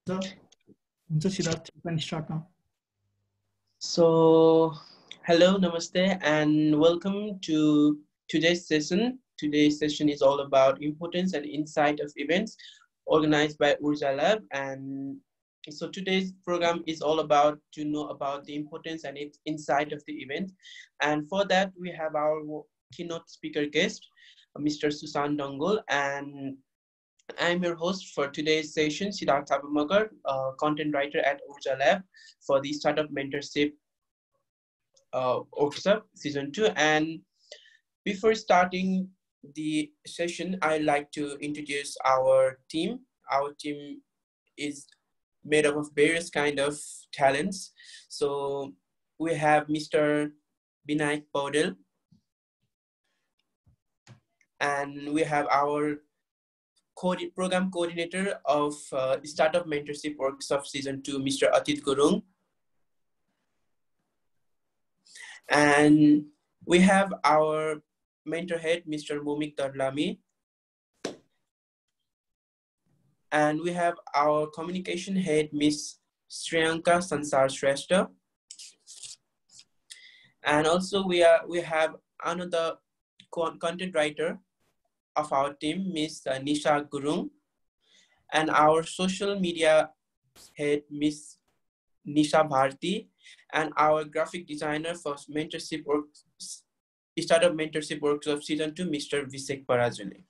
So, Siddharth, you can start now. So, hello, namaste, and welcome to today's session. Today's session is all about importance and insight of events organized by Urja Lab. And so today's program is all about to know about the importance and insight of the event. And for that, we have our keynote speaker guest, Mr. Susan Dongol, and I'm your host for today's session, Siddharth Abamagar, content writer at Urja Lab for the Startup Mentorship workshop season 2. And before starting the session, I'd like to introduce our team. Our team is made up of various kind of talents. So we have Mr. Binayak Paudel, and we have our program coordinator of Startup Mentorship Workshop Season 2, Mr. Atit Gurung. And we have our mentor head, Mr. Momik Darlami. And we have our communication head, Miss Sriyanka Sansar Shrestha. And also we have another content writer of our team, Miss Nisha Gurung. And our social media head, Miss Nisha Bharti. And our graphic designer for Startup Mentorship Workshop Season 2, Mr. Visek Parajule.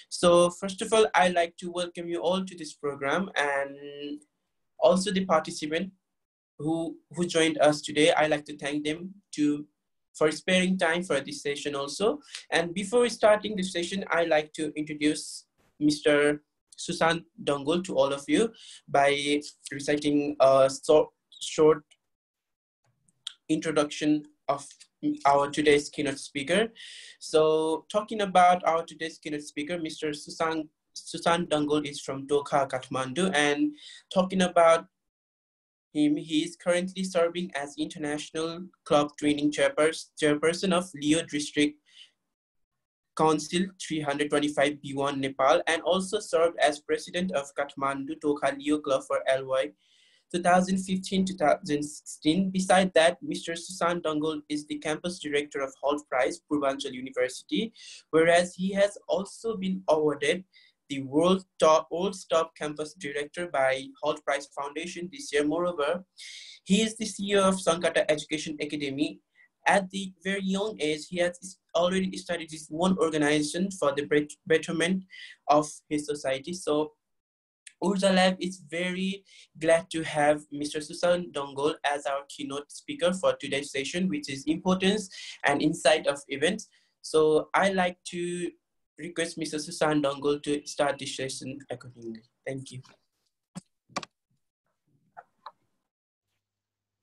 So first of all, I'd like to welcome you all to this program, and also the participant who joined us today. I'd like to thank them for sparing time for this session also. And before starting the session, I'd like to introduce Mr. Susan Dongol to all of you by reciting a short introduction of our today's keynote speaker. So talking about our today's keynote speaker, Mr. Susan Dongol is from Dokha, Kathmandu, and talking about him, he is currently serving as International Club Training Chairperson of Leo District Council 325 B1 Nepal, and also served as President of Kathmandu Dokha Leo Club for LY 2015-2016. Beside that, Mr. Susan Dongol is the campus director of Holt Prize, Purvanchal University, whereas he has also been awarded the World's Top Campus Director by Holt Prize Foundation this year. Moreover, he is the CEO of Sankata Education Academy. At the very young age, he has already started his own organization for the betterment of his society. So Urja Lab is very glad to have Mr. Susan Dongol as our keynote speaker for today's session, which is importance and insight of events. So I'd like to request Mr. Susan Dongol to start the session accordingly. Thank you.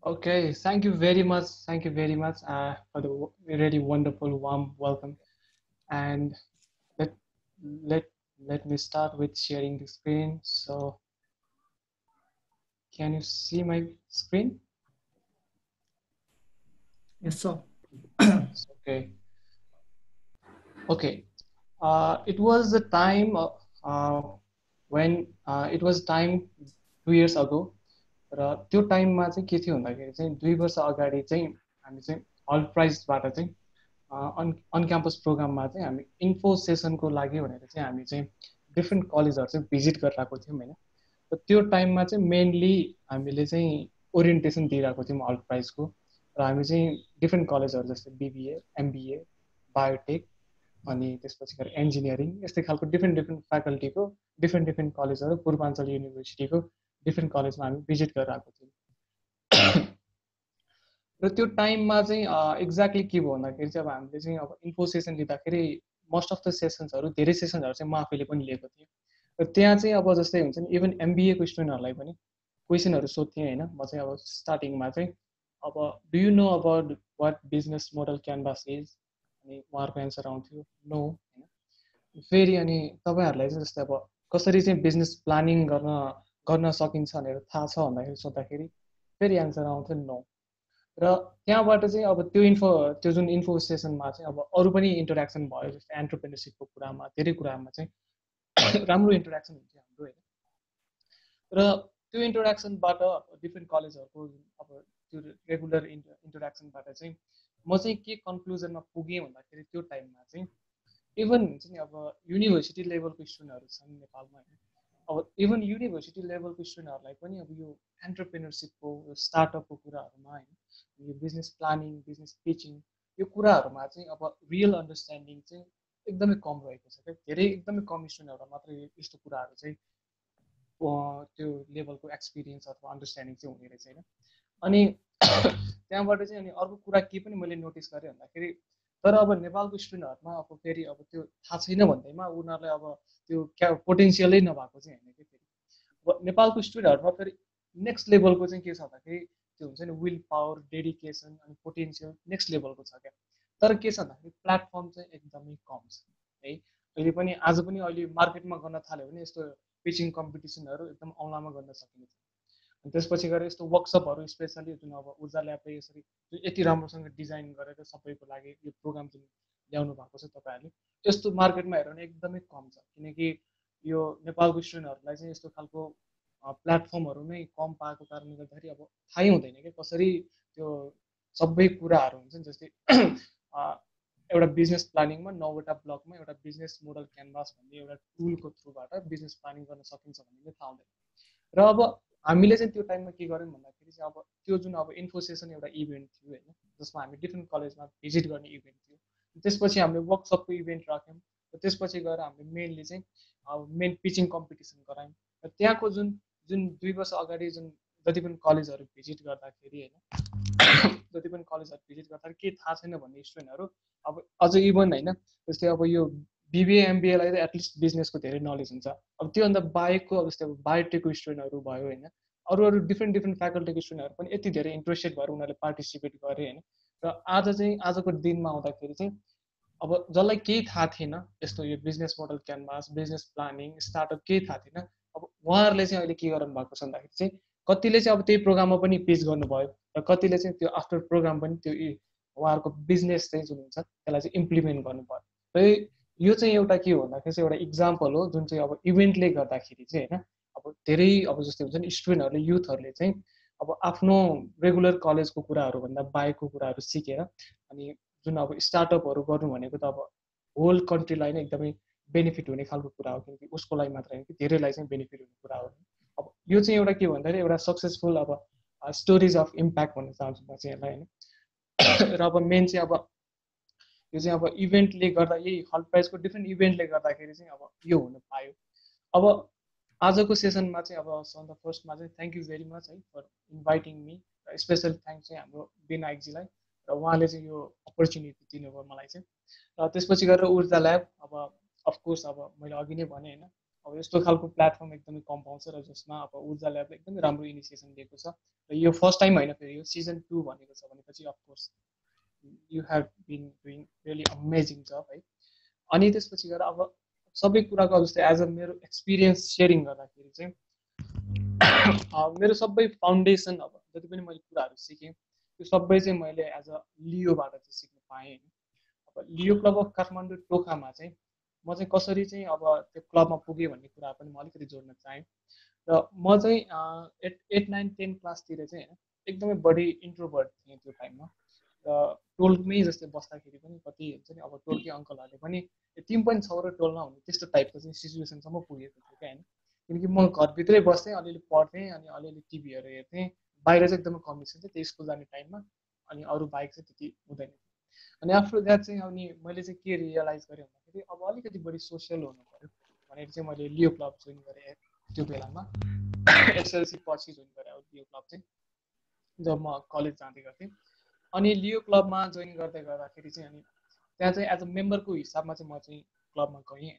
Okay, thank you very much. Thank you very much for the really wonderful, warm welcome. And let me start with sharing the screen. So, can you see my screen? Yes, sir. Okay. Okay. It was the time when it was time 2 years ago. र त्यो टाइममा चाहिँ के थियो भन्दाखेरि चाहिँ 2 वर्ष अगाडि चाहिँ हामी चाहिँ हल प्राइजबाट चाहिँ अन क्याम्पस प्रोग्राममा चाहिँ हामी इन्फो सेसनको लागि भनेर चाहिँ हामी चाहिँ डिफ्रेन्ट कलेजहरू चाहिँ भिजिट गरिरहेको थियौँ होइन। र त्यो टाइममा चाहिँ मेनली हामीले चाहिँ ओरिएन्टेसन दिइरहेको थियौँ हल प्राइजको। र हामी चाहिँ डिफ्रेन्ट कलेजहरू जस्तै बिबिए, एमबिए, बायोटेक, अनि त्यसपछि गएर इन्जिनियरिङ, यस्तै खालको डिफ्रेन्ट फ्याकल्टीको डिफ्रेन्ट कलेजहरू पूर्वाञ्चल युनिभर्सिटीको डिफ्रेन्ट कलेजमा हामी भिजिट गरेर आएको थियौँ। र त्यो टाइममा चाहिँ एक्ज्याक्टली के भयो भन्दाखेरि चाहिँ अब हामीले चाहिँ अब इन्फो सेसन लिँदाखेरि मोस्ट अफ द सेसन्सहरू धेरै सेसन्सहरू चाहिँ म आफैले पनि लिएको थिएँ। र त्यहाँ चाहिँ अब जस्तै हुन्छ नि इभन एमबिएको स्टुडेन्टहरूलाई पनि क्वेसनहरू सोध्थेँ होइन। म चाहिँ अब स्टार्टिङमा चाहिँ अब do you know about what business model canvas is, अनि उहाँहरूको एन्सर आउँथ्यो नो होइन। फेरि अनि तपाईँहरूलाई चाहिँ जस्तै अब कसरी चाहिँ बिजनेस प्लानिङ गर्न सकिन्छ भनेर थाहा छ भन्दाखेरि सोद्धाखेरि फेरि एन्सर आउँथ्यो नो। र त्यहाँबाट चाहिँ अब त्यो जुन इन्फो सेसनमा चाहिँ अब अरू पनि इन्टरेक्सन भयो, जस्तै एन्टरप्रेन्योरसिपको कुरामा धेरै कुरामा चाहिँ राम्रो इन्टरेक्सन हुन्थ्यो हाम्रो होइन। र त्यो इन्ट्रोडक्सनबाट डिफ्रेन्ट कलेजहरूको अब त्यो रेगुलर इन्ट्रोडक्सनबाट चाहिँ म चाहिँ के कन्क्लुजनमा पुगेँ भन्दाखेरि त्यो टाइममा चाहिँ इभन हुन्छ नि अब युनिभर्सिटी लेभलको स्टुडेन्टहरू छन् नेपालमा होइन अब इभन युनिभर्सिटी लेभलको स्टुडेन्टहरूलाई पनि अब यो एन्टरप्रेनरसिपको स्टार्टअपको कुराहरूमा होइन यो बिजनेस प्लानिङ बिजनेस पिचिङ यो कुराहरूमा चाहिँ अब रियल अन्डरस्ट्यान्डिङ चाहिँ एकदमै कम रहेको छ क्या धेरै एकदमै कम स्टुडेन्टहरूलाई मात्रै यस्तो कुराहरू चाहिँ त्यो लेभलको एक्सपिरियन्स अथवा अन्डरस्ट्यान्डिङ चाहिँ हुने रहेछ होइन अनि त्यहाँबाट चाहिँ अनि अर्को कुरा के पनि मैले नोटिस गरेँ भन्दाखेरि तर अब नेपालको स्टुडेन्टहरूमा अब फेरि अब त्यो थाहा छैन भन्दैमा उनीहरूलाई अब त्यो पोटेन्सियलै नभएको चाहिँ होइन कि फेरि अब नेपालको स्टुडेन्टहरूमा फेरि नेक्स्ट लेभलको चाहिँ के छ भन्दाखेरि त्यो हुन्छ नि विल पावर डेडिकेसन अनि पोटेन्सियल नेक्स्ट लेभलको छ क्या तर के छ भन्दाखेरि प्लेटफर्म चाहिँ एकदमै कम छ है अहिले पनि आज पनि अहिले मार्केटमा गर्न थाल्यो भने यस्तो पिचिङ कम्पिटिसनहरू एकदम औँलामा गर्न सकिन्छ अनि त्यसपछि गएर यस्तो वर्कसपहरू स्पेसली जुन अब ऊर्जा ल्याबले यसरी यति राम्रोसँग डिजाइन गरेर सबैको लागि यो प्रोग्राम जुन ल्याउनु भएको छ तपाईँहरूले यस्तो मार्केटमा हेऱ्यो भने एकदमै कम छ किनकि यो नेपालको स्टुडेन्टहरूलाई चाहिँ यस्तो खालको प्लेटफर्महरू नै कम पाएको कारणले गर्दाखेरि अब थाहै हुँदैन कि कसरी त्यो सबै कुराहरू हुन्छ नि जस्तै एउटा बिजनेस प्लानिङमा 9वटा ब्लकमा एउटा बिजनेस मोडल क्यानभास भन्ने एउटा टुलको थ्रुबाट बिजनेस प्लानिङ गर्न सकिन्छ भन्ने नै थाहा हुँदैन र अब हामीले चाहिँ त्यो टाइममा के गर्यौँ भन्दाखेरि चाहिँ अब त्यो जुन अब इन्फोसेसन एउटा इभेन्ट थियो होइन जसमा हामी डिफ्रेन्ट कलेजमा भिजिट गर्ने इभेन्ट थियो त्यसपछि हामीले वर्कसपको इभेन्ट राख्यौँ र त्यसपछि गएर हामीले मेनली चाहिँ अब मेन पिचिङ कम्पिटिसन गरायौँ र त्यहाँको जुन जुन 2 वर्ष अगाडि जुन जति पनि कलेजहरू भिजिट गर्दाखेरि होइन जति पनि कलेजहरू भिजिट गर्दाखेरि के थाहा छैन भन्ने स्टुडेन्टहरू अब अझ इभन होइन जस्तै अब यो बिबिए एमबिएलाई त एटलिस्ट बिजनेसको धेरै नलेज हुन्छ अब त्योभन्दा बाहेकको अब जस्तै अब बायोटेकको स्टुडेन्टहरू भयो होइन अरू डिफ्रेन्ट फ्याकल्टीको स्टुडेन्टहरू पनि यति धेरै इन्ट्रेस्टेड भएर उनीहरूले पार्टिसिपेट गरे होइन र आज चाहिँ आजको दिनमा आउँदाखेरि चाहिँ अब जसलाई केही थाहा थिएन यस्तो यो business model canvas business planning startup केही थाहा थिएन अब उहाँहरूले चाहिँ अहिले के गर्नु भएको छ भन्दाखेरि चाहिँ कतिले चाहिँ अब त्यही प्रोग्राममा पनि पिच गर्नुभयो र कतिले चाहिँ त्यो आफ्टर प्रोग्राम पनि त्यो उहाँहरूको बिजनेस चाहिँ जुन हुन्छ त्यसलाई चाहिँ इम्प्लिमेन्ट गर्नुभयो र यो चाहिँ एउटा के हो भन्दाखेरि चाहिँ एउटा इक्जाम्पल हो जुन चाहिँ अब इभेन्टले गर्दाखेरि चाहिँ होइन अब धेरै अब जस्तै हुन्छ नि स्टुडेन्टहरूले युथहरूले चाहिँ अब आफ्नो रेगुलर कलेजको कुराहरूभन्दा बाहेकको कुराहरू सिकेर अनि जुन अब स्टार्टअपहरू गर्नु भनेको त अब होल कन्ट्रीलाई नै एकदमै बेनिफिट हुने खालको कुरा हो किनकि उसको लागि मात्र होइन कि धेरैलाई चाहिँ बेनिफिट हुने कुरा हो अब यो चाहिँ एउटा के भन्दाखेरि एउटा सक्सेसफुल अब स्टोरिज अफ इम्प्याक्ट भन्न चाहन्छु म चाहिँ यसलाई होइन र अब मेन चाहिँ अब यो चाहिँ अब इभेन्टले गर्दा यही हल प्राइजको डिफ्रेन्ट इभेन्टले गर्दाखेरि चाहिँ अब यो हुन पायो अब आजको सेसनमा चाहिँ अब सन्त फर्स्टमा चाहिँ थ्याङ्क यू भेरी मच है फर इन्भाइटिङ मी र स्पेसल थ्याङ्क चाहिँ हाम्रो विनायकजीलाई र उहाँले चाहिँ यो अपर्च्युनिटी दिनुभयो मलाई चाहिँ र त्यसपछि गएर ऊर्जा ल्याब अब अफकोर्स अब मैले अघि नै भने होइन अब यस्तो खालको प्लेटफर्म एकदमै कम पाउँछ र जसमा अब ऊर्जा ल्याबले एकदमै राम्रो इनिसिएसन दिएको छ र यो फर्स्ट टाइम होइन फेरि यो सिजन 2 भनेको छ भनेपछि of course you have been doing really amazing जब है अनि त्यसपछि गएर अब सबै कुराको जस्तै एज अ मेरो एक्सपिरियन्स सेयरिङ गर्दाखेरि चाहिँ मेरो सबै फाउन्डेसन अब जति पनि मैले कुराहरू सिकेँ त्यो सबै चाहिँ मैले एज अ लियोबाट चाहिँ सिक्न पाएँ होइन अब लियो क्लब अफ काठमाडौँ टोखामा चाहिँ म चाहिँ कसरी चाहिँ अब त्यो क्लबमा पुगेँ भन्ने कुरा पनि म अलिकति जोड्न चाहेँ र म चाहिँ 8, 9, 10 क्लासतिर चाहिँ होइन एकदमै बढी इन्ट्रोभर्ट थिएँ त्यो टाइममा र टोलमै जस्तै बस्दाखेरि पनि कति हुन्छ नि अब टोलकै अङ्कलहरूले पनि तिमी पनि छौ र टोलमा हुने त्यस्तो टाइपको चाहिँ सिचुएसनसम्म पुगेको थियो क्या होइन किनकि म घरभित्रै बस्थेँ अलिअलि पढ्थेँ अनि अलिअलि टिभीहरू हेर्थेँ बाहिर चाहिँ एकदमै कमी छ त्यो स्कुल जाने टाइममा अनि अरू बाइक चाहिँ त्यति हुँदैन अनि आफ्टर द्याट चाहिँ अनि मैले चाहिँ के रियलाइज गरेँ भन्दाखेरि अब अलिकति बढी सोसियल हुनु पऱ्यो भनेर चाहिँ मैले लियो क्लब जोइन गरेँ त्यो बेलामा एसएलसी पछि जोइन गरेँ अब लियो क्लब चाहिँ जब म कलेज जाँदै गर्थेँ अनि लियो क्लबमा जोइन गर्दै गर्दाखेरि चाहिँ अनि त्यहाँ चाहिँ एज अ मेम्बरको हिसाबमा चाहिँ म चाहिँ क्लबमा गएँ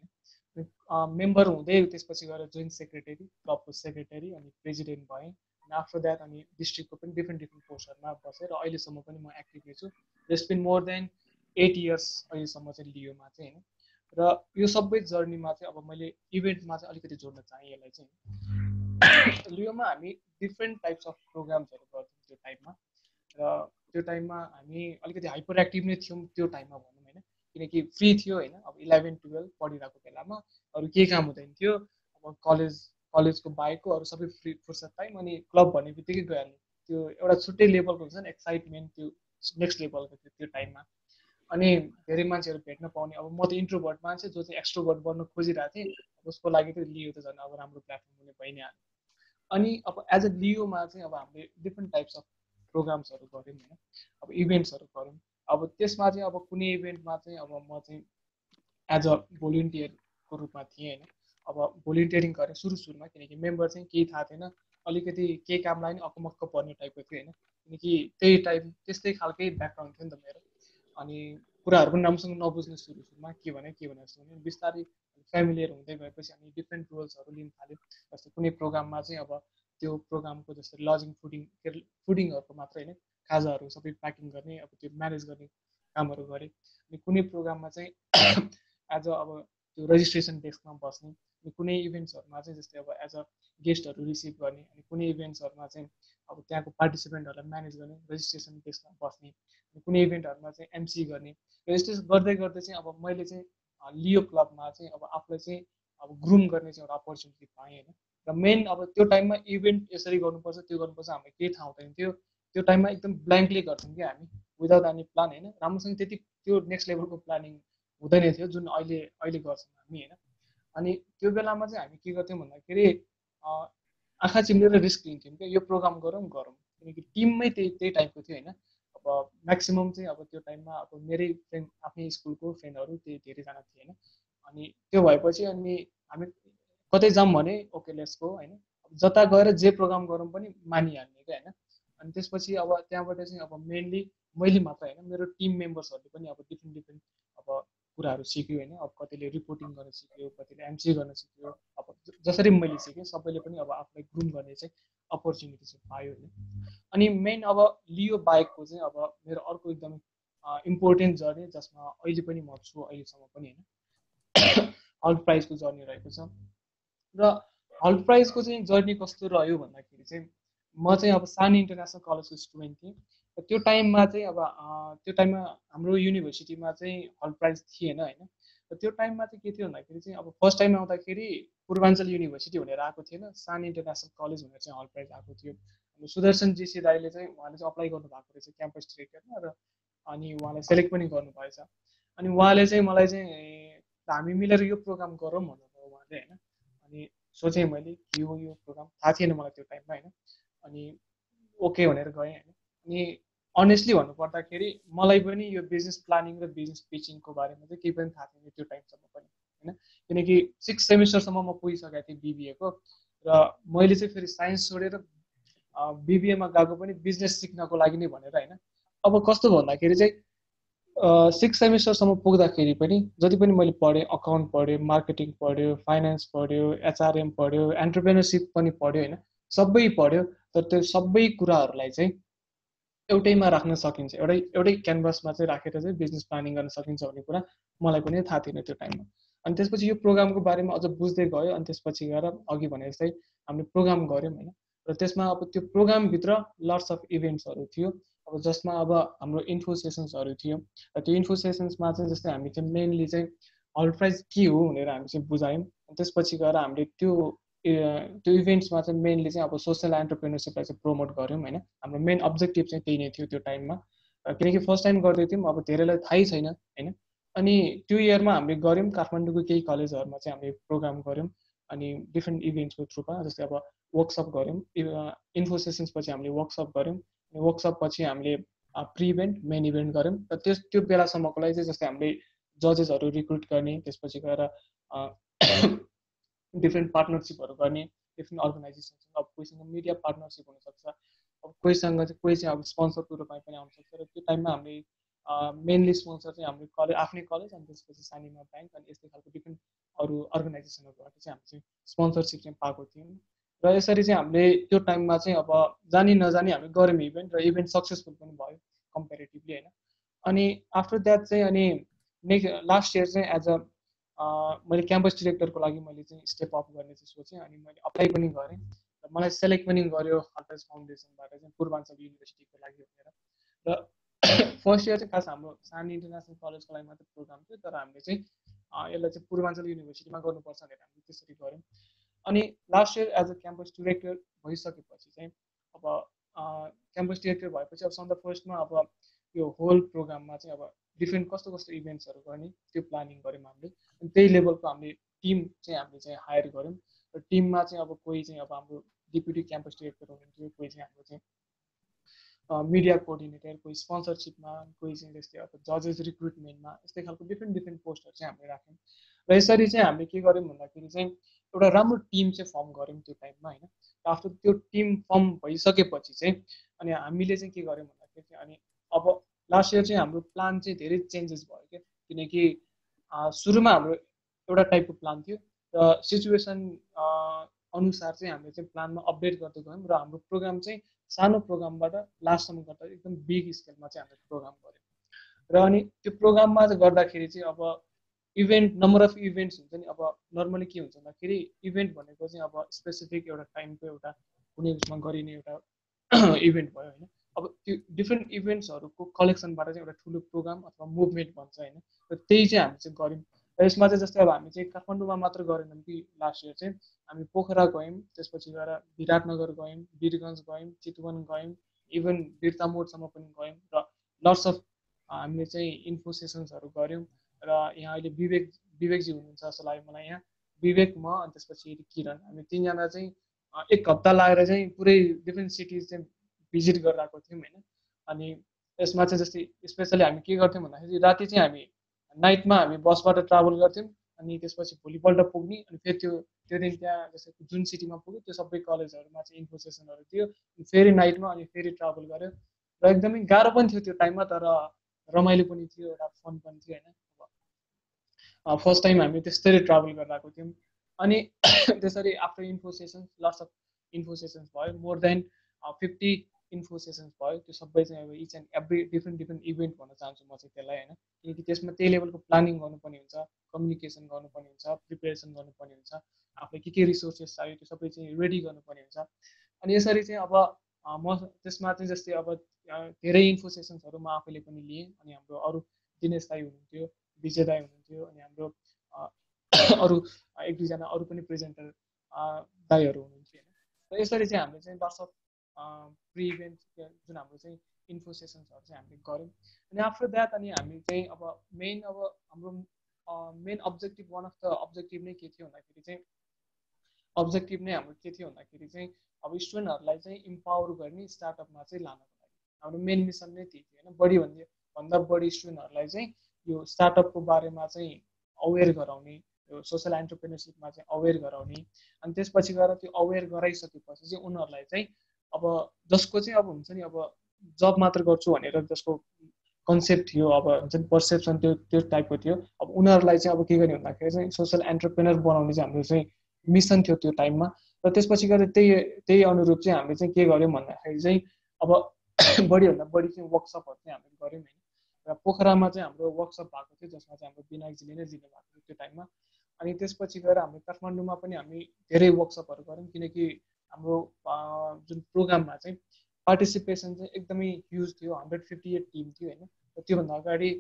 होइन मेम्बर हुँदै त्यसपछि गएर जोइन्ट सेक्रेटरी क्लबको सेक्रेटरी अनि प्रेसिडेन्ट भएँ अनि आफ्टर द्याट अनि डिस्ट्रिक्टको पनि डिफ्रेन्ट पोस्टहरूमा बसेँ र अहिलेसम्म पनि म एक्टिभै छु it's been more than 8 years अहिलेसम्म चाहिँ लियोमा चाहिँ होइन र यो सबै जर्नीमा चाहिँ अब मैले इभेन्टमा चाहिँ अलिकति जोड्न चाहेँ यसलाई चाहिँ लियोमा हामी डिफ्रेन्ट टाइप्स अफ प्रोग्राम्सहरू गर्थ्यौँ त्यो टाइममा र त्यो टाइममा हामी अलिकति हाइपर एक्टिभ नै थियौँ त्यो टाइममा भनौँ होइन किनकि फ्री थियो होइन अब 11, 12 पढिरहेको बेलामा अरू केही काम हुँदैन थियो अब कलेज कलेजको बाहेकको अरू सबै फ्री फुर्सद टाइम अनि क्लब भन्ने बित्तिकै गइहाल्ने त्यो एउटा छुट्टै लेभलको हुन्छ नि एक्साइटमेन्ट त्यो नेक्स्ट लेभलको थियो त्यो टाइममा अनि धेरै मान्छेहरू भेट्न पाउने अब म त इन्ट्रोभर्ट मान्छे जो चाहिँ एक्सट्रोभर्ट बन्न खोजिरहेको थिएँ उसको लागि त लियो त झन् अब राम्रो प्लेटफर्म हुने भइ नै हाल्यो अनि अब एज अ लियोमा चाहिँ अब हामीले डिफ्रेन्ट टाइप्स अफ प्रोग्राम्सहरू गऱ्यौँ होइन अब इभेन्ट्सहरू गऱ्यौँ अब त्यसमा चाहिँ अब कुनै इभेन्टमा चाहिँ अब म चाहिँ एज अ भोलिन्टियरको रूपमा थिएँ होइन अब भोलिन्टियरिङ गरेँ सुरुमा किनकि मेम्बर चाहिँ केही थाहा थिएन अलिकति केही कामलाई नि अकमक्क पर्ने टाइपको थियो होइन किनकि त्यस्तै खालकै ब्याकग्राउन्ड थियो नि त मेरो अनि कुराहरू पनि राम्रोसँग नबुझ्ने सुरुमा के भने जस्तो भने बिस्तारै फ्यामिलियर हुँदै गएपछि हामी डिफ्रेन्ट रोल्सहरू लिन थाल्यौँ जस्तो कुनै प्रोग्राममा चाहिँ अब त्यो प्रोग्रामको जस्तो लजिङ फुडिङहरूको मात्र होइन खाजाहरू सबै प्याकिङ गर्ने अब त्यो म्यानेज गर्ने कामहरू गरेँ अनि कुनै प्रोग्राममा चाहिँ एज अ अब त्यो रेजिस्ट्रेसन डेस्कमा बस्ने अनि कुनै इभेन्ट्सहरूमा चाहिँ जस्तै अब एज अ गेस्टहरू रिसिभ गर्ने अनि कुनै इभेन्ट्सहरूमा चाहिँ अब त्यहाँको पार्टिसिपेन्टहरूलाई म्यानेज गर्ने रेजिस्ट्रेसन डेस्कमा बस्ने अनि कुनै इभेन्टहरूमा चाहिँ एमसी गर्ने र यस्तो गर्दै चाहिँ अब मैले चाहिँ लियो क्लबमा चाहिँ अब आफूलाई चाहिँ अब ग्रुम गर्ने चाहिँ एउटा अपर्च्युनिटी पाएँ होइन र मेन अब त्यो टाइममा इभेन्ट यसरी गर्नुपर्छ त्यो गर्नुपर्छ हामीलाई केही थाहा हुँदैन थियो त्यो टाइममा एकदम ब्ल्याङ्कली गर्थ्यौँ कि हामी विदाउट एनी प्लान होइन राम्रोसँग त्यति त्यो नेक्स्ट लेभलको प्लानिङ हुँदैन थियो जुन अहिले गर्छौँ हामी होइन अनि त्यो बेलामा चाहिँ हामी के गर्थ्यौँ भन्दाखेरि आँखा चिम्लेर रिस्क लिन्थ्यौँ क्या यो प्रोग्राम गरौँ किनकि टिममै त्यही टाइपको थियो होइन अब म्याक्सिमम् चाहिँ अब त्यो टाइममा अब मेरै फ्रेन्ड आफ्नै स्कुलको फ्रेन्डहरू त्यही धेरैजना थिए होइन अनि त्यो भएपछि अनि हामी कतै जाऊँ भने ओके लेट्स गो होइन जता गएर जे प्रोग्राम गरौँ पनि मानिहाल्ने क्या होइन अनि त्यसपछि अब त्यहाँबाट चाहिँ अब मेनली मैले मात्र होइन मेरो टिम मेम्बर्सहरूले पनि अब डिफ्रेन्ट अब कुराहरू सिक्यो होइन अब कतिले रिपोर्टिङ गर्न सिक्यो कतिले एमसी गर्न सिक्यो अब जसरी मैले सिकेँ सबैले पनि अब आफूलाई ग्रुम गर्ने चाहिँ अपर्च्युनिटी चाहिँ पायो होइन अनि मेन अब लियो बाहेकको चाहिँ अब मेरो अर्को एकदम इम्पोर्टेन्ट जर्नी जसमा अहिले पनि म छु अहिलेसम्म पनि होइन हल्ट प्राइजको जर्नी रहेको छ र हल्ट प्राइजको चाहिँ जर्नी कस्तो रह्यो भन्दाखेरि चाहिँ म चाहिँ अब सानी इन्टरनेसनल कलेजको स्टुडेन्ट थिएँ र त्यो टाइममा चाहिँ अब त्यो टाइममा हाम्रो युनिभर्सिटीमा चाहिँ हल्ट प्राइज थिएन होइन र त्यो टाइममा चाहिँ के थियो भन्दाखेरि चाहिँ अब फर्स्ट टाइम आउँदाखेरि पूर्वाञ्चल युनिभर्सिटी भनेर आएको थिएन सानी इन्टरनेसनल कलेज भनेर चाहिँ हल्ट प्राइज आएको थियो सुदर्शन जीसी दाईले चाहिँ उहाँले चाहिँ अप्लाई गर्नुभएको रहेछ क्याम्पस डिरेक्टरमा र अनि उहाँलाई सेलेक्ट पनि गर्नुभएछ अनि उहाँले चाहिँ मलाई चाहिँ हामी मिलेर यो प्रोग्राम गरौँ भन्नुभयो उहाँले होइन अनि सोचेँ मैले के हो यो प्रोग्राम थाहा थिएन मलाई त्यो टाइममा होइन अनि ओके भनेर गएँ होइन अनि अनेस्टली भन्नुपर्दाखेरि मलाई पनि यो बिजनेस प्लानिङ र बिजनेस पिचिङको बारेमा चाहिँ केही पनि थाहा थिएन त्यो टाइमसम्म पनि होइन किनकि 6 सेमिस्टरसम्म म पुगिसकेको थिएँ बिबिएको र मैले चाहिँ फेरि साइन्स छोडेर बिबिएमा गएको पनि बिजनेस सिक्नको लागि नै भनेर होइन अब कस्तो भन्दाखेरि चाहिँ 6 सेमिस्टरसम्म पुग्दाखेरि पनि जति पनि मैले पढेँ अकाउन्ट पढ्यो मार्केटिङ पढ्यो फाइनेन्स पढ्यो एचआरएम पढ्यो एन्टरप्रेनरसिप पनि पढ्यो होइन सबै पढ्यो तर त्यो सबै कुराहरूलाई चाहिँ एउटैमा राख्न सकिन्छ एउटै क्यानभासमा चाहिँ राखेर चाहिँ बिजनेस प्लानिङ गर्न सकिन्छ भन्ने कुरा मलाई पनि थाहा थिएन त्यो टाइममा अनि त्यसपछि यो प्रोग्रामको बारेमा अझ बुझ्दै गयो अनि त्यसपछि गएर अघि भने जस्तै हामीले प्रोग्राम गऱ्यौँ होइन र त्यसमा अब त्यो प्रोग्रामभित्र लट्स अफ इभेन्ट्सहरू थियो अब जसमा अब हाम्रो इन्फो सेसन्सहरू थियो र त्यो इन्फो सेसन्समा चाहिँ जस्तै हामी चाहिँ मेनली चाहिँ हल्ट प्राइज के हो भनेर हामी चाहिँ बुझायौँ त्यसपछि गएर हामीले त्यो इभेन्ट्समा चाहिँ मेनली चाहिँ अब सोसियल एन्टरप्रेनरसिपलाई चाहिँ प्रमोट गऱ्यौँ होइन हाम्रो मेन अब्जेक्टिभ चाहिँ त्यही नै थियो त्यो टाइममा किनकि फर्स्ट टाइम गर्दै थियौँ अब धेरैलाई थाहै छैन होइन अनि त्यो इयरमा हामीले गऱ्यौँ काठमाडौँको केही कलेजहरूमा चाहिँ हामीले प्रोग्राम गऱ्यौँ अनि डिफ्रेन्ट इभेन्ट्सको थ्रुमा जस्तै अब वर्कसप गऱ्यौँ इन्फो सेसन्सपछि हामीले वर्कसप गऱ्यौँ अनि वर्कसप पछि हामीले प्रि इभेन्ट मेन इभेन्ट गऱ्यौँ र त्यो बेलासम्मको लागि चाहिँ जस्तै हामीले जजेसहरू रिक्रुट गर्ने त्यसपछि गएर डिफ्रेन्ट पार्टनरसिपहरू गर्ने डिफ्रेन्ट अर्गनाइजेसनसँग अब कोहीसँग मिडिया पार्टनरसिप हुनसक्छ अब कोहीसँग चाहिँ कोही चाहिँ अब स्पोन्सरको रूपमा पनि आउनसक्छ र त्यो टाइममा हामीले मेनली स्पोन्सर चाहिँ हाम्रो कलेज आफ्नै कलेज अनि त्यसपछि सानिमा ब्याङ्क अनि यस्तै खालको डिफ्रेन्ट अरू अर्गनाइजेसनहरूबाट चाहिँ हामीले चाहिँ स्पोन्सरसिप चाहिँ पाएको थियौँ र यसरी चाहिँ हामीले त्यो टाइममा चाहिँ अब जानी नजानी हामी गऱ्यौँ इभेन्ट र इभेन्ट सक्सेसफुल पनि भयो कम्पेरिटिभली होइन अनि आफ्टर द्याट चाहिँ अनि नेक्स्ट लास्ट इयर चाहिँ एज अ मैले क्याम्पस डिरेक्टरको लागि मैले चाहिँ स्टेप अप गर्ने चाहिँ सोचेँ अनि मैले अप्लाई पनि गरेँ र मलाई सेलेक्ट पनि गर्यो हल्ट फाउन्डेसनबाट चाहिँ पूर्वाञ्चल युनिभर्सिटीको लागि भनेर र फर्स्ट इयर चाहिँ खास हाम्रो सानी इन्टरनेसनल कलेजको लागि मात्रै प्रोग्राम थियो तर हामीले चाहिँ यसलाई चाहिँ पूर्वाञ्चल युनिभर्सिटीमा गर्नुपर्छ भनेर हामीले त्यसरी गऱ्यौँ अनि last year as a campus director भइसकेपछि चाहिँ अब क्याम्पस डिरेक्टर भएपछि अब सन्डे फर्स्टमा अब यो होल प्रोग्राममा चाहिँ अब डिफ्रेन्ट कस्तो कस्तो इभेन्ट्सहरू गर्ने त्यो प्लानिङ गऱ्यौँ हामीले। अनि त्यही लेभलको हामीले टिम चाहिँ हामीले चाहिँ हायर गऱ्यौँ र टिममा चाहिँ अब कोही चाहिँ अब हाम्रो डिप्युटी क्याम्पस डिरेक्टर हुनुहुन्थ्यो, कोही चाहिँ हाम्रो चाहिँ मिडिया कोअर्डिनेटर, कोही स्पोन्सरसिपमा, कोही चाहिँ त्यस्तै अब जजेस रिक्रुटमेन्टमा, यस्तै खालको डिफ्रेन्ट पोस्टहरू चाहिँ हामीले राख्यौँ। र यसरी चाहिँ हामीले के गर्यौँ भन्दाखेरि चाहिँ एउटा राम्रो टिम चाहिँ फर्म गऱ्यौँ त्यो टाइममा होइन। आफ्टर त्यो टिम फर्म भइसकेपछि चाहिँ अनि हामीले चाहिँ के गर्यौँ भन्दाखेरि चाहिँ अनि अब लास्ट इयर चाहिँ हाम्रो प्लान चाहिँ धेरै चेन्जेस भयो क्या, किनकि सुरुमा हाम्रो एउटा टाइपको प्लान थियो र सिचुएसन अनुसार चाहिँ हामीले चाहिँ प्लानमा अपडेट गर्दै गयौँ र हाम्रो प्रोग्राम चाहिँ सानो प्रोग्रामबाट लास्टसम्म गर्दा एकदम बिग स्केलमा चाहिँ हामीले प्रोग्राम गऱ्यौँ। र अनि त्यो प्रोग्राममा चाहिँ गर्दाखेरि चाहिँ अब इभेन्ट नम्बर अफ इभेन्ट्स हुन्छ नि। अब नर्मली के हुन्छ भन्दाखेरि इभेन्ट भनेको चाहिँ अब स्पेसिफिक एउटा टाइमको एउटा कुनै उसमा गरिने एउटा इभेन्ट भयो होइन। अब त्यो डिफ्रेन्ट इभेन्ट्सहरूको कलेक्सनबाट चाहिँ एउटा ठुलो प्रोग्राम अथवा मुभमेन्ट भन्छ होइन। र त्यही चाहिँ हामी चाहिँ गऱ्यौँ। र यसमा चाहिँ जस्तै अब हामी चाहिँ काठमाडौँमा मात्र गरेनौँ कि लास्ट इयर चाहिँ हामी पोखरा गयौँ, त्यसपछि गएर विराटनगर गयौँ, वीरगञ्ज गयौँ, चितवन गयौँ, इभन बिर्तामोडसम्म पनि गयौँ र लट्स अफ हामीले चाहिँ इन्फो सेसन्सहरू गऱ्यौँ। र यहाँ अहिले विवेकजी हुनुहुन्छ जस्तो लाग्यो मलाई। यहाँ विवेक, म अनि त्यसपछि किरण, हामी तिनजना चाहिँ एक हप्ता लागेर चाहिँ पुरै डिफ्रेन्ट सिटिज चाहिँ भिजिट गरेर आएको थियौँ होइन। अनि यसमा चाहिँ जस्तै स्पेसली हामी के गर्थ्यौँ भन्दाखेरि राति चाहिँ हामी नाइटमा हामी बसबाट ट्राभल गर्थ्यौँ। अनि त्यसपछि भोलिपल्ट पुग्ने, अनि फेरि त्यो दिन त्यहाँ जस्तै जुन सिटीमा पुग्यो त्यो सबै कलेजहरूमा चाहिँ इन्फो सेसनहरू थियो, फेरि नाइटमा अनि फेरि ट्राभल गऱ्यो। र एकदमै गाह्रो पनि थियो त्यो टाइममा, तर रमाइलो पनि थियो, एउटा फन पनि थियो होइन। फर्स्ट टाइम हामी त्यसरी ट्राभल गरेर आएको थियौँ। अनि त्यसरी after info sessions lots of info sessions भयो, मोर देन 50 इन्फो सेसन्स भयो। त्यो सबै चाहिँ अब each and every different event भन्न चाहन्छु म चाहिँ त्यसलाई होइन। किनकि त्यसमा त्यही लेभलको प्लानिङ गर्नुपर्ने हुन्छ, कम्युनिकेसन गर्नुपर्ने हुन्छ, प्रिपेरेसन गर्नुपर्ने हुन्छ, आफूलाई के रिसोर्सेस चाहियो त्यो सबै चाहिँ रेडी गर्नुपर्ने हुन्छ। अनि यसरी चाहिँ अब म त्यसमा चाहिँ जस्तै अब धेरै इन्फो सेसन्सहरू म आफैले पनि लिएँ। अनि हाम्रो अरू दिनेश दाई हुनुहुन्थ्यो, विजय दाई हुनुहुन्थ्यो, अनि हाम्रो अरू एक दुईजना अरू पनि प्रेजेन्टर दाईहरू हुनुहुन्थ्यो होइन। र यसरी चाहिँ हामीले चाहिँ लट्स अफ प्रि इभेन्ट जुन हाम्रो चाहिँ इन्फो सेसन्सहरू चाहिँ हामीले गऱ्यौँ। अनि आफ्टर द्याट अनि हामी चाहिँ अब हाम्रो main objective, one of the objective नै के थियो भन्दाखेरि चाहिँ अब्जेक्टिभ नै हाम्रो के थियो भन्दाखेरि चाहिँ अब स्टुडेन्टहरूलाई चाहिँ इम्पावर गर्ने स्टार्टअपमा चाहिँ लानको लागि हाम्रो मेन मिसन नै त्यही थियो होइन। भन्दा बढी स्टुडेन्टहरूलाई चाहिँ यो स्टार्टअपको बारेमा चाहिँ अवेर गराउने, यो सोसल एन्टरप्रेन्योरसिपमा चाहिँ अवेर गराउने। अनि त्यसपछि गएर त्यो अवेर गराइसकेपछि चाहिँ उनीहरूलाई चाहिँ अब जसको चाहिँ अब हुन्छ नि अब जब मात्र गर्छु भनेर जसको कन्सेप्ट थियो, अब हुन्छ नि पर्सेप्सन त्यो टाइपको थियो। अब उनीहरूलाई चाहिँ अब के गर्ने भन्दाखेरि चाहिँ सोसल एन्टरप्रेनर बनाउने चाहिँ हाम्रो चाहिँ मिसन थियो त्यो टाइममा। र त्यसपछि गएर त्यही अनुरूप चाहिँ हामीले चाहिँ के गर्यौँ भन्दाखेरि चाहिँ अब बढीभन्दा बढी चाहिँ वर्कसपहरू चाहिँ हामीले गऱ्यौँ होइन। र पोखरामा चाहिँ हाम्रो वर्कसप भएको थियो जसमा चाहिँ हाम्रो विनायकजीले नै लिनु भएको थियो त्यो टाइममा। अनि त्यसपछि गएर हामीले काठमाडौँमा पनि हामी धेरै वर्कसपहरू गऱ्यौँ, किनकि हाम्रो जुन प्रोग्राममा चाहिँ पार्टिसिपेसन चाहिँ एकदमै ह्युज थियो, 158 टिम थियो होइन। र त्योभन्दा अगाडि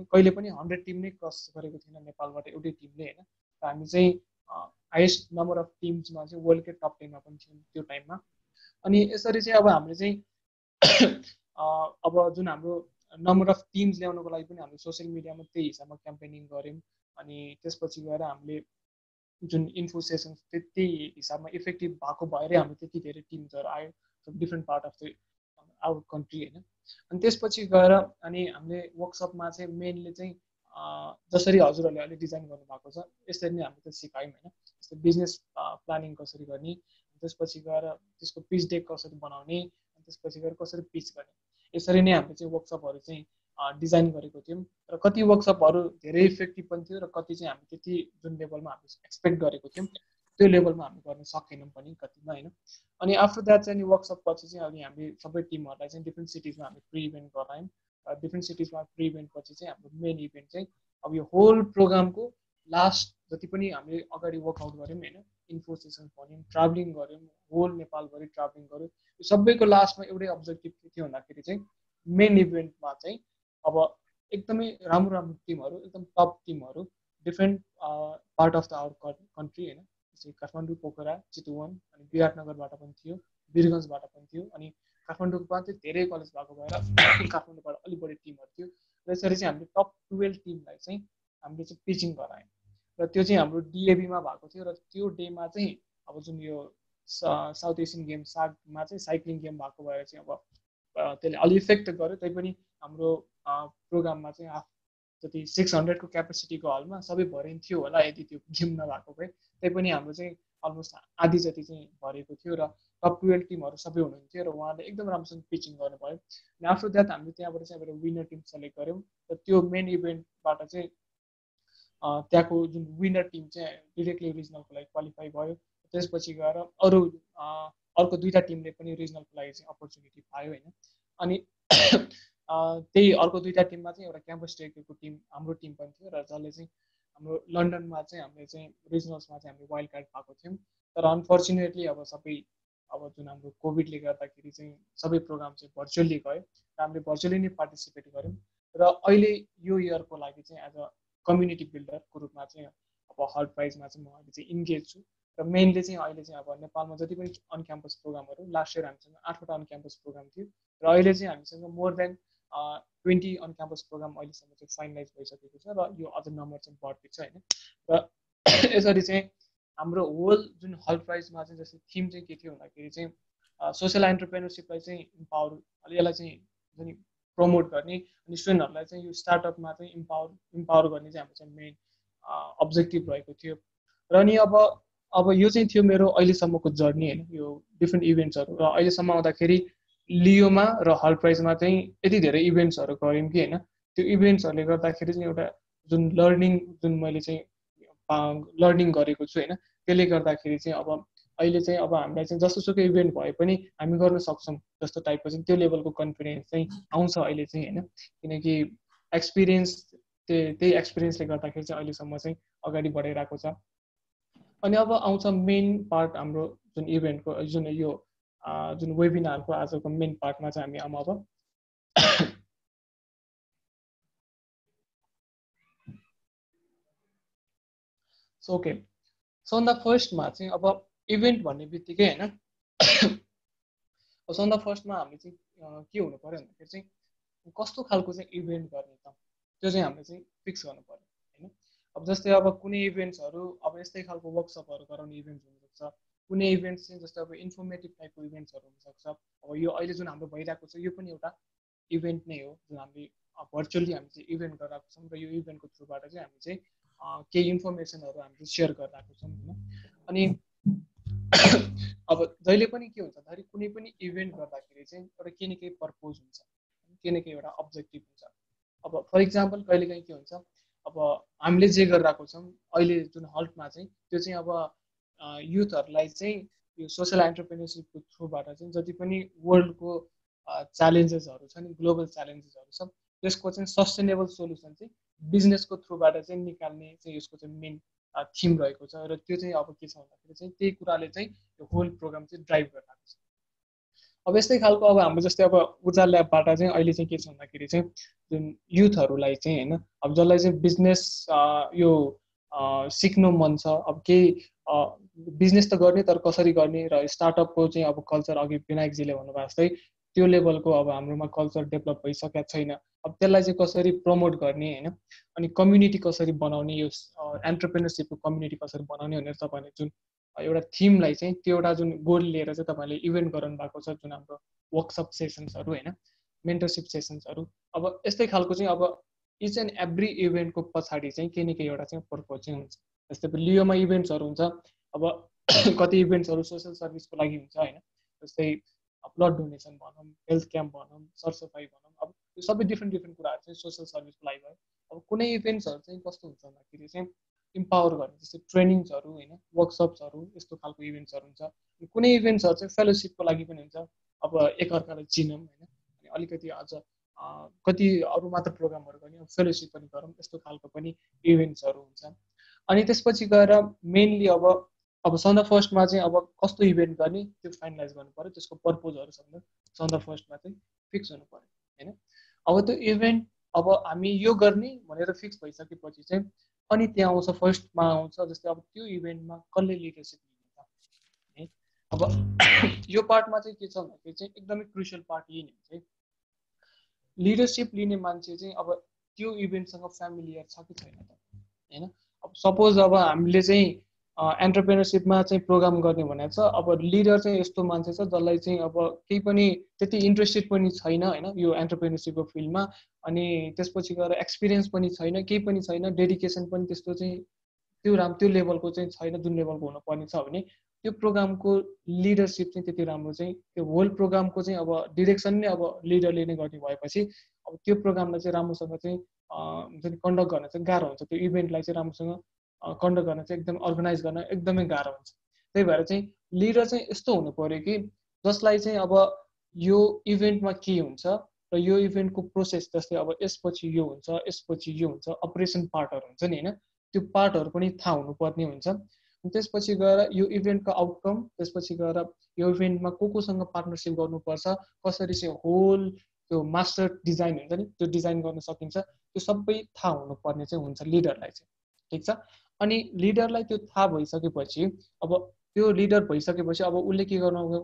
कहिले पनि 100 टिम नै क्रस गरेको थिएन नेपालबाट एउटै टिमले होइन। र हामी चाहिँ हाइएस्ट नम्बर अफ टिम्समा चाहिँ वर्ल्डकै टप 10मा पनि थियौँ त्यो टाइममा। अनि यसरी चाहिँ अब हामीले चाहिँ अब जुन हाम्रो नम्बर अफ टिम्स ल्याउनको लागि पनि हामीले सोसियल मिडियामा त्यही हिसाबमा क्याम्पेनिङ गऱ्यौँ। अनि त्यसपछि गएर हामीले जुन इन्फो सेसन्स त्यही हिसाबमा इफेक्टिभ भएको भएरै हाम्रो त्यति धेरै टिम्सहरू आयो different part of the our country होइन। अनि त्यसपछि गएर अनि हामीले वर्कसपमा चाहिँ मेनली चाहिँ जसरी हजुरहरूले अहिले डिजाइन गर्नुभएको छ यसरी नै हामीले चाहिँ सिकायौँ होइन। जस्तै बिजनेस प्लानिङ कसरी गर्ने, त्यसपछि गएर त्यसको पिच डेक कसरी बनाउने, अनि त्यसपछि गएर कसरी पिच गर्ने, यसरी नै हामीले चाहिँ वर्कसपहरू चाहिँ डिजाइन गरेको थियौँ। र कति वर्कसपहरू धेरै इफेक्टिभ पनि थियो र कति चाहिँ हामी त्यति जुन लेभलमा हामीले एक्सपेक्ट गरेको थियौँ त्यो लेभलमा हामी गर्न सकेनौँ पनि कतिमा होइन। अनि आफ्टर द्याट चाहिँ वर्कसप पछि चाहिँ अनि हामी सबै टिमहरूलाई चाहिँ डिफ्रेन्ट सिटिजमा हामीले प्रि इभेन्ट गरायौँ। डिफ्रेन्ट सिटिजमा प्रि इभेन्ट पछि चाहिँ हाम्रो मेन इभेन्ट चाहिँ अब यो होल प्रोग्रामको लास्ट जति पनि हामीले अगाडि वर्कआउट गऱ्यौँ होइन, इन्फो सेसन्स भन्यौँ, ट्राभलिङ गऱ्यौँ, होल नेपालभरि ट्राभलिङ गऱ्यौँ, यो सबैको लास्टमा एउटै अब्जेक्टिभ के थियो भन्दाखेरि चाहिँ मेन इभेन्टमा चाहिँ अब एकदमै राम्रो टिमहरू, एकदम टप टिमहरू, different part of the our country होइन, जस्तै काठमाडौँ, पोखरा, चितवन अनि विराटनगरबाट पनि थियो, वीरगञ्जबाट पनि थियो, अनि काठमाडौँमा चाहिँ धेरै कलेज भएको भएर काठमाडौँबाट अलिक बढी टिमहरू थियो। र यसरी चाहिँ हामीले टप 12 टिमलाई चाहिँ हामीले चाहिँ पिचिङ गरायौँ र त्यो चाहिँ हाम्रो डिएबीमा भएको थियो। र त्यो डेमा चाहिँ अब जुन यो साउथ एसियन गेम सागमा चाहिँ साइक्लिङ गेम भएको भएर चाहिँ अब त्यसले अलि इफेक्ट गर्यो। तैपनि हाम्रो प्रोग्राममा चाहिँ जति 600 को क्यापेसिटीको हलमा सबै भरिन्थ्यो होला यदि त्यो गेम नभएको भए। तैपनि हाम्रो चाहिँ अलमोस्ट आधी जति चाहिँ भरेको थियो र टप 12 टिमहरू सबै हुनुहुन्थ्यो र उहाँले एकदम राम्रोसँग पिचिङ गर्नुभयो। अनि आफ्टर द्याट हामीले त्यहाँबाट चाहिँ अब विनर टिम सेलेक्ट गऱ्यौँ र त्यो मेन इभेन्टबाट चाहिँ त्यहाँको जुन विनर टिम चाहिँ डिरेक्टली रिजनलको लागि क्वालिफाई भयो। त्यसपछि गएर अर्को 2टा टिमले पनि रिजनलको लागि चाहिँ अपर्च्युनिटी पायो होइन। अनि त्यही अर्को 2टा टिममा चाहिँ एउटा क्याम्पस टेकको टिम हाम्रो टिम पनि थियो र जसले चाहिँ हाम्रो लन्डनमा चाहिँ हामीले चाहिँ रिजनल्समा चाहिँ हामीले वाइल्ड कार्ड पाएको थियौँ। तर अनफर्चुनेटली अब सबै अब जुन हाम्रो कोभिडले गर्दाखेरि चाहिँ सबै प्रोग्राम चाहिँ भर्चुअली गयो र हामीले भर्चुअली नै पार्टिसिपेट गऱ्यौँ। र अहिले यो इयरको लागि चाहिँ एज अ कम्युनिटी बिल्डरको रूपमा चाहिँ अब हल्ट प्राइजमा चाहिँ म अहिले चाहिँ इन्गेज छु। र मेनली चाहिँ अहिले चाहिँ अब नेपालमा जति पनि अन क्याम्पस प्रोग्रामहरू लास्ट इयर हामीसँग 8वटा अन क्याम्पस प्रोग्राम थियो र अहिले चाहिँ हामीसँग more than 20 on campus programme अहिलेसम्म चाहिँ फाइनलाइज भइसकेको छ र यो अझ नम्बर चाहिँ बढ्दैछ होइन। र यसरी चाहिँ हाम्रो होल जुन हल्ट प्राइजमा चाहिँ जस्तै थिम चाहिँ के थियो भन्दाखेरि चाहिँ सोसियल एन्टरप्रेनरसिपलाई चाहिँ यसलाई चाहिँ जुन प्रमोट गर्ने अनि स्टुडेन्टहरूलाई चाहिँ यो स्टार्टअपमा चाहिँ इम्पावर गर्ने चाहिँ हाम्रो चाहिँ मेन अब्जेक्टिभ रहेको थियो। र अनि अब यो चाहिँ थियो मेरो अहिलेसम्मको जर्नी होइन, यो डिफ्रेन्ट इभेन्ट्सहरू। र अहिलेसम्म आउँदाखेरि लियोमा र हल्ट प्राइजमा चाहिँ यति धेरै इभेन्ट्सहरू गऱ्यौँ कि होइन। त्यो इभेन्ट्सहरूले गर्दाखेरि चाहिँ एउटा जुन जुन मैले चाहिँ लर्निङ गरेको छु होइन, त्यसले गर्दाखेरि चाहिँ अब अहिले चाहिँ अब हामीलाई चाहिँ जस्तोसुकै इभेन्ट भए पनि हामी गर्न सक्छौँ जस्तो टाइपको चाहिँ त्यो लेभलको कन्फिडेन्स चाहिँ आउँछ अहिले चाहिँ होइन। किनकि एक्सपिरियन्स त्यही एक्सपिरियन्सले गर्दाखेरि चाहिँ अहिलेसम्म चाहिँ अगाडि बढिरहेको छ। अनि अब आउँछ मेन पार्ट हाम्रो जुन इभेन्टको जुन यो जुन वेबिनारको आजको मेन पार्टमा चाहिँ हामी अब ओके सो द फर्स्टमा चाहिँ अब इभेन्ट भन्ने बित्तिकै होइन सो द फर्स्टमा हामीले चाहिँ के हुनु पर्यो भन्दाखेरि चाहिँ कस्तो खालको चाहिँ इभेन्ट गर्ने त त्यो चाहिँ हामीले चाहिँ फिक्स गर्नु पर्यो होइन। अब जस्तै अब कुनै इभेन्ट्सहरू अब यस्तै खालको वर्कसपहरू गराउने इभेन्ट्स हुनसक्छ, कुनै इभेन्ट्स चाहिँ जस्तै अब इन्फर्मेटिभ टाइपको इभेन्ट्सहरू हुनसक्छ। अब यो अहिले जुन हाम्रो भइरहेको छ यो पनि एउटा इभेन्ट नै हो जुन हामीले भर्चुअली हामी चाहिँ इभेन्ट गराएको छौँ र यो इभेन्टको थ्रुबाट चाहिँ हामी चाहिँ केही इन्फर्मेसनहरू हामीले सेयर गरिरहेको छौँ होइन। अनि अब जहिले पनि के हुन्छ भन्दाखेरि कुनै पनि इभेन्ट गर्दाखेरि चाहिँ एउटा केही न केही पर्पोज हुन्छ, केही न केही एउटा अब्जेक्टिभ हुन्छ। अब फर इक्जाम्पल कहिलेकाहीँ के हुन्छ अब हामीले जे गरिरहेको छौँ अहिले जुन हल्टमा चाहिँ त्यो चाहिँ अब युथहरूलाई चाहिँ यो सोसियल एन्टरप्रेनरसिपको थ्रुबाट चाहिँ जति पनि वर्ल्डको च्यालेन्जेसहरू छ नि, ग्लोबल च्यालेन्जेसहरू छ, त्यसको चाहिँ सस्टेनेबल सोल्युसन चाहिँ बिजनेसको थ्रुबाट चाहिँ निकाल्ने चाहिँ यसको चाहिँ मेन थिम रहेको छ। र त्यो चाहिँ अब के छ भन्दाखेरि चाहिँ त्यही कुराले चाहिँ यो होल प्रोग्राम चाहिँ ड्राइभ गरिरहेको छ। अब यस्तै खालको अब हाम्रो जस्तै अब ऊर्जा ल्याबबाट चाहिँ अहिले चाहिँ के छ भन्दाखेरि चाहिँ जुन युथहरूलाई चाहिँ होइन अब जसलाई चाहिँ बिजनेस यो सिक्नु मन छ, अब केही बिजनेस त गर्ने तर कसरी गर्ने र स्टार्टअपको चाहिँ अब कल्चर अघि विनायकजीले भन्नुभएको जस्तै त्यो लेभलको अब हाम्रोमा कल्चर डेभलप भइसकेको छैन। अब त्यसलाई चाहिँ कसरी प्रमोट गर्ने होइन, अनि कम्युनिटी कसरी बनाउने, यो एन्टरप्रेनरसिपको कम्युनिटी कसरी बनाउने भनेर तपाईँले जुन एउटा थिमलाई चाहिँ त्यो एउटा जुन गोल लिएर चाहिँ तपाईँले इभेन्ट गराउनु भएको छ, जुन हाम्रो वर्कसप सेसन्सहरू होइन, मेन्टरसिप सेसन्सहरू। अब यस्तै खालको चाहिँ अब इच एन्ड एभ्री इभेन्टको पछाडि चाहिँ केही न केही एउटा चाहिँ पर्पज चाहिँ हुन्छ। जस्तै लियोमा इभेन्ट्सहरू हुन्छ, अब कति इभेन्ट्सहरू सोसियल सर्भिसको लागि हुन्छ होइन, जस्तै ब्लड डोनेसन भनौँ, हेल्थ क्याम्प भनौँ, सरसफाइ भनौँ, अब यो सबै डिफ्रेन्ट कुराहरू चाहिँ सोसियल सर्भिसको लागि भयो। अब कुनै इभेन्ट्सहरू चाहिँ कस्तो हुन्छ भन्दाखेरि चाहिँ इम्पावर गर्ने, जस्तै ट्रेनिङ्सहरू होइन, वर्कसप्सहरू यस्तो खालको इभेन्ट्सहरू हुन्छ। कुनै इभेन्ट्सहरू चाहिँ फेलोसिपको लागि पनि हुन्छ, अब एकअर्कालाई चिनौँ होइन, अनि अलिकति अझ कति अरू मात्र प्रोग्रामहरू गर्ने, फेलोसिप पनि गरौँ, यस्तो खालको पनि इभेन्ट्सहरू हुन्छ। अनि त्यसपछि गएर मेनली अब सन्द फर्स्टमा चाहिँ अब कस्तो इभेन्ट गर्ने त्यो फाइनलाइज गर्नु पऱ्यो, त्यसको पर्पोजहरू सन्द फर्स्टमा चाहिँ फिक्स हुनु पऱ्यो होइन। अब त्यो इभेन्ट अब हामी यो गर्ने भनेर फिक्स भइसकेपछि चाहिँ अनि त्यहाँ आउँछ फर्स्टमा आउँछ जस्तै अब त्यो इभेन्टमा कसले लिडरसिप लिने त है। अब यो पार्टमा चाहिँ के छ भन्दाखेरि चाहिँ एकदमै क्रुसियल पार्ट यही नै हुन्छ है। लिडरसिप लिने मान्छे चाहिँ अब त्यो इभेन्टसँग फ्यामिलियर छ कि छैन त होइन। अब सपोज अब हामीले चाहिँ एन्टरप्रेनरसिपमा चाहिँ प्रोग्राम गर्ने भनेको छ, अब लिडर चाहिँ यस्तो मान्छे छ जसलाई चाहिँ अब केही पनि त्यति इन्ट्रेस्टेड पनि छैन होइन यो एन्टरप्रेनरसिपको फिल्डमा, अनि त्यसपछि गएर एक्सपिरियन्स पनि छैन, केही पनि छैन, डेडिकेसन पनि त्यस्तो चाहिँ त्यो लेभलको चाहिँ छैन जुन लेभलको हुनुपर्ने छ भने त्यो प्रोग्रामको लिडरसिप चाहिँ त्यति राम्रो चाहिँ त्यो होल प्रोग्रामको चाहिँ अब डिरेक्सन नै अब लिडरले नै गर्ने भएपछि अब त्यो प्रोग्रामलाई चाहिँ राम्रोसँग चाहिँ हुन्छ नि कन्डक्ट गर्न चाहिँ गाह्रो हुन्छ, त्यो इभेन्टलाई चाहिँ राम्रोसँग कन्डक्ट गर्न चाहिँ एकदम अर्गनाइज गर्न एकदमै गाह्रो हुन्छ। त्यही भएर चाहिँ लिडर चाहिँ यस्तो हुनु पर्यो कि जसलाई चाहिँ अब यो इभेन्टमा के हुन्छ र यो इभेन्टको प्रोसेस जस्तै अब यसपछि यो हुन्छ यसपछि यो हुन्छ अपरेसन पार्टहरू हुन्छ नि होइन, त्यो पार्टहरू पनि थाहा हुनुपर्ने हुन्छ। त्यसपछि गएर यो इभेन्टको आउटकम, त्यसपछि गएर यो इभेन्टमा कोसँग पार्टनरसिप गर्नुपर्छ, कसरी चाहिँ होल त्यो मास्टर डिजाइन हुन्छ नि त्यो डिजाइन गर्न सकिन्छ, त्यो सबै थाहा हुनुपर्ने चाहिँ हुन्छ लिडरलाई चाहिँ। ठिक छ। अनि लिडरलाई त्यो थाहा भइसकेपछि अब त्यो लिडर भइसकेपछि अब उसले के गर्नु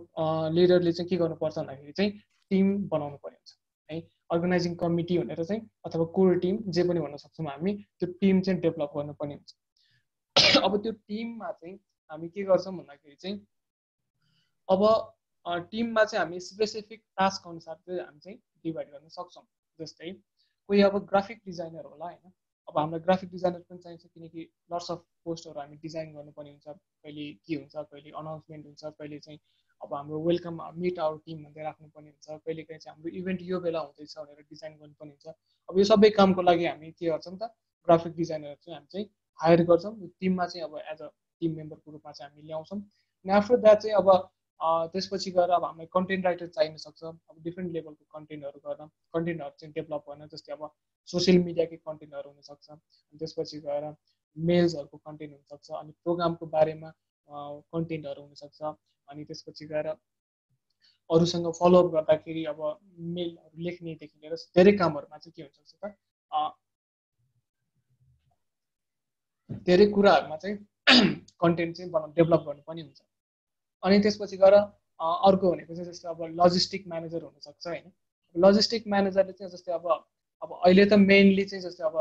लिडरले चाहिँ के गर्नुपर्छ भन्दाखेरि चाहिँ टिम बनाउनु पर्यो हुन्छ है। अर्गनाइजिङ कमिटी भनेर चाहिँ अथवा कोर टिम जे पनि भन्न सक्छौँ हामी, त्यो टिम चाहिँ डेभलप गर्नुपर्ने हुन्छ। अब त्यो टिममा चाहिँ हामी के गर्छौँ भन्दाखेरि चाहिँ अब टिममा चाहिँ हामी स्पेसिफिक टास्क अनुसार चाहिँ हामी चाहिँ डिभाइड गर्न सक्छौँ। जस्तै कोही अब ग्राफिक डिजाइनर होला होइन, अब हामीलाई ग्राफिक डिजाइनर पनि चाहिन्छ किनकि लट्स अफ पोस्टहरू हामी डिजाइन गर्नुपर्ने हुन्छ, कहिले के हुन्छ, कहिले अनाउन्समेन्ट हुन्छ, कहिले चाहिँ अब हाम्रो वेलकम मिट आवर टिम भन्दै राख्नुपर्ने हुन्छ, कहिले काहीँ चाहिँ हाम्रो इभेन्ट यो बेला हुँदैछ भनेर डिजाइन गर्नुपर्ने हुन्छ। अब यो सबै कामको लागि हामी के गर्छौँ त ग्राफिक डिजाइनर चाहिँ हामी चाहिँ हायर गर्छौँ, टिममा चाहिँ अब एज अ टिम मेम्बरको रूपमा चाहिँ हामी ल्याउँछौँ। अनि आफ्टर द्याट चाहिँ अब त्यसपछि गएर अब हामीलाई कन्टेन्ट राइटर चाहिन सक्छ, अब डिफ्रेन्ट लेभलको कन्टेन्टहरू गर्न, कन्टेन्टहरू चाहिँ डेभलप गर्न, जस्तै अब सोसियल मिडियाकै कन्टेन्टहरू हुनसक्छ, अनि त्यसपछि गएर मेल्सहरूको कन्टेन्ट हुनसक्छ, अनि प्रोग्रामको बारेमा कन्टेन्टहरू हुनसक्छ, अनि त्यसपछि गएर अरूसँग फलोअप गर्दाखेरि अब मेलहरू लेख्नेदेखि लिएर धेरै कामहरूमा चाहिँ के हुनसक्छ त धेरै कुराहरूमा चाहिँ कन्टेन्ट चाहिँ डेभलप गर्नु पनि हुन्छ। अनि त्यसपछि गएर अर्को भनेको चाहिँ जस्तै अब लजिस्टिक म्यानेजर हुनसक्छ होइन। लजिस्टिक म्यानेजरले चाहिँ जस्तै अब अहिले त मेनली चाहिँ जस्तै अब